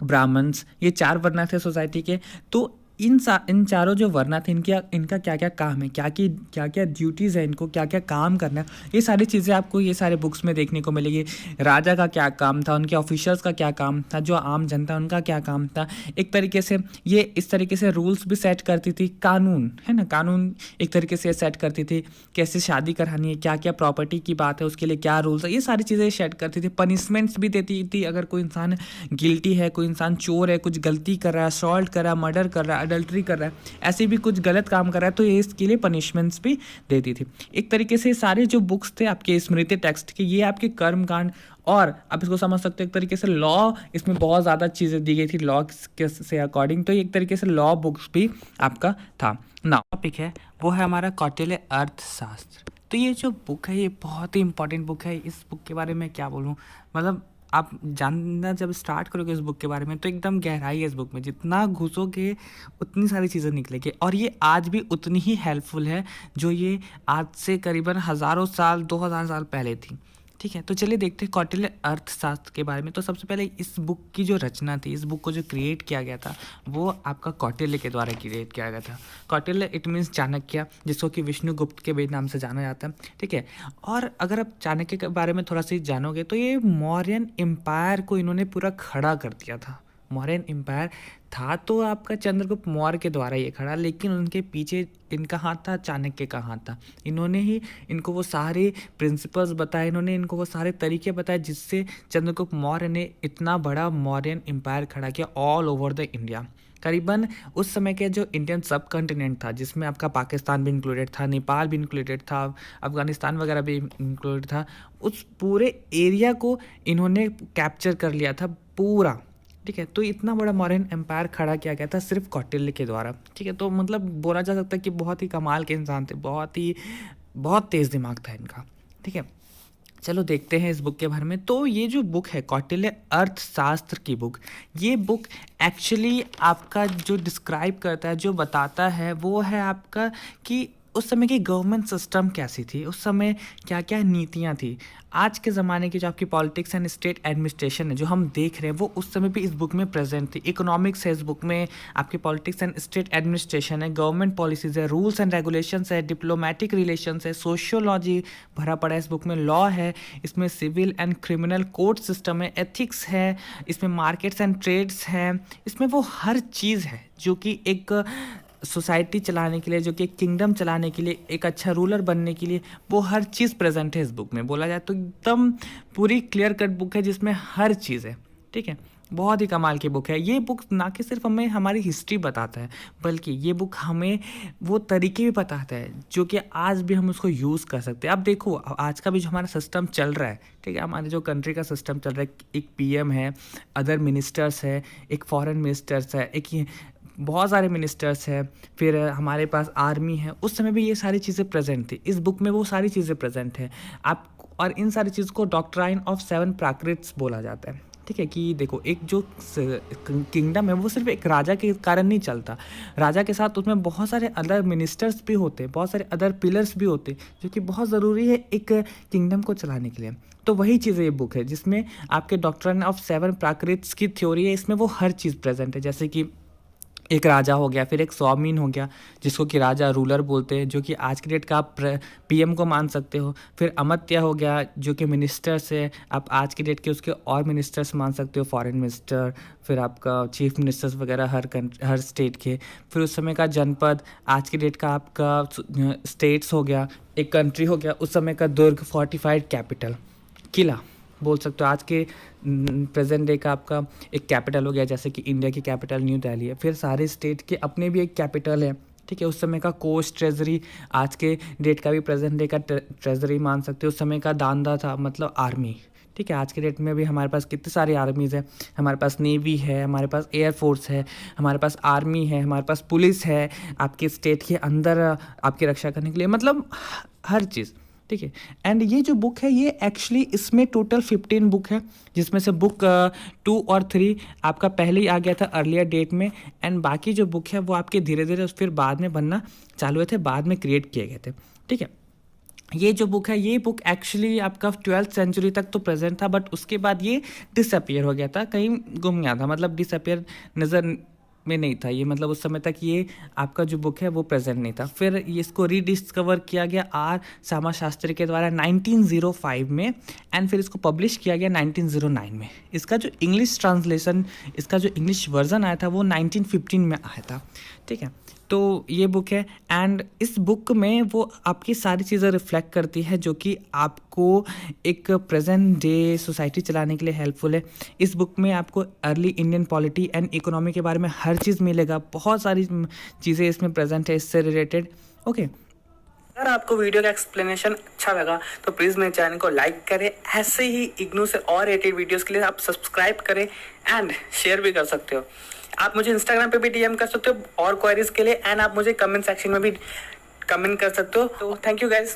Speaker 1: ब्राह्मण्स, ये 4 वर्णा थे सोसाइटी के। तो इन चारों जो वर्णा थे इनका क्या क्या काम है, क्या क्या ड्यूटीज़ है, इनको क्या क्या काम करना है, ये सारी चीज़ें आपको ये सारे बुक्स में देखने को मिलेगी। राजा का क्या काम था, उनके ऑफिशियल्स का क्या काम था, जो आम जनता उनका क्या काम था। एक तरीके से ये इस तरीके से रूल्स भी सेट करती थी, कानून है ना, कानून एक तरीके से सेट करती थी, कैसे शादी करानी है, क्या क्या प्रॉपर्टी की बात है, उसके लिए क्या रूल्स है, ये सारी चीज़ें सेट करती थी। पनिशमेंट्स भी देती थी, अगर कोई इंसान गिल्टी है, कोई इंसान चोर है, कुछ गलती कर रहा है, असॉल्ट कर रहा है, मर्डर कर रहा है, अडल्ट्री कर रहा है, ऐसे भी कुछ गलत काम कर रहा है, तो ये इसके लिए पनिशमेंट्स भी देती थी। एक तरीके से सारे जो बुक्स थे आपके स्मृति टेक्स्ट के, ये आपके कर्म कांड, और आप इसको समझ सकते हो एक तरीके से लॉ, इसमें बहुत ज़्यादा चीज़ें दी गई थी लॉ के से अकॉर्डिंग, तो एक तरीके से लॉ बुक्स भी आपका था ना। टॉपिक है वो है हमारा कौटिल्य अर्थशास्त्र। तो ये जो बुक है ये बहुत ही इंपॉर्टेंट बुक है। इस बुक के बारे में क्या बोलूँ, मतलब आप जानना जब स्टार्ट करोगे इस बुक के बारे में तो एकदम गहराई है इस बुक में, जितना घुसोगे उतनी सारी चीज़ें निकलेगी, और ये आज भी उतनी ही हेल्पफुल है जो ये आज से करीबन हज़ारों साल 2000 साल पहले थी। ठीक है, तो चलिए देखते हैं कौटिल्य अर्थशास्त्र के बारे में। तो सबसे पहले इस बुक की जो रचना थी, इस बुक को जो क्रिएट किया गया था वो आपका कौटिल्य के द्वारा क्रिएट किया गया था। कौटिल्य इट मीन्स चाणक्य, जिसको कि विष्णुगुप्त के भी नाम से जाना जाता है। ठीक है, और अगर आप चाणक्य के बारे में थोड़ा सा जानोगे तो ये मौर्यन एम्पायर को इन्होंने पूरा खड़ा कर दिया था। मौर्यन एम्पायर था तो आपका चंद्रगुप्त मौर्य के द्वारा ये खड़ा, लेकिन उनके पीछे इनका हाथ था, चाणक्य का हाथ था। इन्होंने ही इनको वो सारे प्रिंसिपल्स बताए, इन्होंने इनको वो सारे तरीके बताए जिससे चंद्रगुप्त मौर्य ने इतना बड़ा मौर्यन एम्पायर खड़ा किया ऑल ओवर द इंडिया। करीबन उस समय के जो इंडियन सब कॉन्टिनेंट था, जिसमें आपका पाकिस्तान भी इंक्लूडेड था, नेपाल भी इंक्लूडेड था, अफगानिस्तान वगैरह भी इंक्लूडेड था, उस पूरे एरिया को इन्होंने कैप्चर कर लिया था पूरा। ठीक है, तो इतना बड़ा मौर्यन एम्पायर खड़ा किया गया था सिर्फ कौटिल्य के द्वारा। ठीक है, तो मतलब बोला जा सकता है कि बहुत ही कमाल के इंसान थे, बहुत तेज़ दिमाग था इनका। ठीक है, चलो देखते हैं इस बुक के बारे में। तो ये जो बुक है कौटिल्य अर्थशास्त्र की बुक, ये बुक एक्चुअली आपका जो डिस्क्राइब करता है, जो बताता है वो है आपका कि उस समय की गवर्नमेंट सिस्टम कैसी थी, उस समय क्या क्या नीतियाँ थी। आज के ज़माने की जो आपकी पॉलिटिक्स एंड स्टेट एडमिनिस्ट्रेशन है जो हम देख रहे हैं वो उस समय भी इस बुक में प्रेजेंट थी। इकोनॉमिक्स है इस बुक में, आपकी पॉलिटिक्स एंड स्टेट एडमिनिस्ट्रेशन है, गवर्नमेंट पॉलिसीज़ है, रूल्स एंड रेगुलेशंस है, डिप्लोमेटिक रिलेशंस है, सोशियोलॉजी भरा पड़ा है इस बुक में, लॉ है, इसमें civil and criminal court system है, एथिक्स है, इसमें मार्केट्स एंड ट्रेड्स हैं, इसमें वो हर चीज़ है जो कि एक सोसाइटी चलाने के लिए, जो कि एक किंगडम चलाने के लिए, एक अच्छा रूलर बनने के लिए, वो हर चीज़ प्रेजेंट है इस बुक में। बोला जाए तो एकदम पूरी क्लियर कट बुक है जिसमें हर चीज़ है। ठीक है, बहुत ही कमाल की बुक है ये बुक। ना कि सिर्फ हमें हमारी हिस्ट्री बताता है, बल्कि ये बुक हमें वो तरीके भी बताता है जो कि आज भी हम उसको यूज़ कर सकते हैं। अब देखो आज का भी जो हमारा सिस्टम चल रहा है, ठीक है, हमारे जो कंट्री का सिस्टम चल रहा है, एक PM है, अदर मिनिस्टर्स है, एक फॉरेन मिनिस्टर्स है, एक बहुत सारे मिनिस्टर्स हैं, फिर हमारे पास आर्मी है, उस समय भी ये सारी चीज़ें प्रेजेंट थी। इस बुक में वो सारी चीज़ें प्रेजेंट है आप, और इन सारी चीज़ को डॉक्ट्राइन ऑफ 7 प्राकृत्स बोला जाता है। ठीक है। कि देखो एक जो किंगडम है वो सिर्फ एक राजा के कारण नहीं चलता, राजा के साथ उसमें बहुत सारे अदर मिनिस्टर्स भी होते हैं, बहुत सारे अदर पिलर्स भी होते हैं जो कि बहुत ज़रूरी है एक किंगडम को चलाने के लिए। तो वही चीज़ ये बुक है जिसमें आपके डॉक्ट्रिन ऑफ 7 प्राकृत्स की थ्योरी है, इसमें वो हर चीज़ प्रेजेंट है। जैसे कि एक राजा हो गया, फिर एक स्वामीन हो गया जिसको कि राजा रूलर बोलते हैं, जो कि आज की डेट का आप पीएम को मान सकते हो। फिर अमात्य हो गया जो कि मिनिस्टर्स है, आप आज की डेट के उसके और मिनिस्टर्स मान सकते हो, फॉरेन मिनिस्टर, फिर आपका चीफ मिनिस्टर्स वगैरह हर स्टेट के। फिर उस समय का जनपद, आज की डेट का आपका स्टेट्स हो गया, एक कंट्री हो गया, उस समय का दुर्ग, फोर्टिफाइड कैपिटल, किला बोल सकते हो। आज के प्रेजेंट डे का आपका एक कैपिटल हो गया, जैसे कि इंडिया की कैपिटल न्यू दिल्ली है। फिर सारे स्टेट के अपने भी एक कैपिटल है, ठीक है। उस समय का कोस्ट ट्रेजरी, आज के डेट का भी प्रेजेंट डे का ट्रेजरी मान सकते हो। उस समय का दांदा था, मतलब आर्मी, ठीक है। आज के डेट में भी हमारे पास कितनी सारी आर्मीज़ है, हमारे पास नेवी है, हमारे पास एयरफोर्स है, हमारे पास आर्मी है, हमारे पास पुलिस है आपके स्टेट के अंदर आपकी रक्षा करने के लिए, मतलब हर चीज़, ठीक है। एंड ये जो बुक है ये एक्चुअली इसमें टोटल 15 बुक है, जिसमें से बुक 2 और 3 आपका पहले ही आ गया था अर्लियर डेट में, एंड बाकी जो बुक है वो आपके धीरे धीरे फिर बाद में बनना चालू हुए थे, बाद में क्रिएट किए गए थे, ठीक है। ये जो बुक है, ये बुक एक्चुअली आपका 12th सेंचुरी तक तो प्रेजेंट था, बट उसके बाद ये डिसअपियर हो गया था, कहीं गुम गया था, मतलब डिसअपियर नज़र में नहीं था ये, मतलब उस समय तक ये आपका जो बुक है वो प्रेजेंट नहीं था। फिर इसको रीडिस्कवर किया गया आर श्यामा शास्त्री के द्वारा 1905 में, एंड फिर इसको पब्लिश किया गया 1909 में। इसका जो इंग्लिश ट्रांसलेशन, इसका जो इंग्लिश वर्जन आया था वो 1915 में आया था, ठीक है। तो ये बुक है, एंड इस बुक में वो आपकी सारी चीज़ें रिफ्लेक्ट करती है जो कि आपको एक प्रेजेंट डे सोसाइटी चलाने के लिए हेल्पफुल है। इस बुक में आपको early Indian polity and economy के बारे में हर चीज़ मिलेगा, बहुत सारी चीज़ें इसमें प्रेजेंट है इससे रिलेटेड, ओके।
Speaker 2: अगर आपको वीडियो का एक्सप्लेनेशन अच्छा लगा तो प्लीज़ मेरे चैनल को लाइक करें, ऐसे ही इग्नू से और रिलेटेड वीडियोस के लिए आप सब्सक्राइब करें एंड शेयर भी कर सकते हो। आप मुझे इंस्टाग्राम पे भी डीएम कर सकते हो और क्वेरीज के लिए, एंड आप मुझे कमेंट सेक्शन में भी कमेंट कर सकते हो। तो थैंक यू गाइज।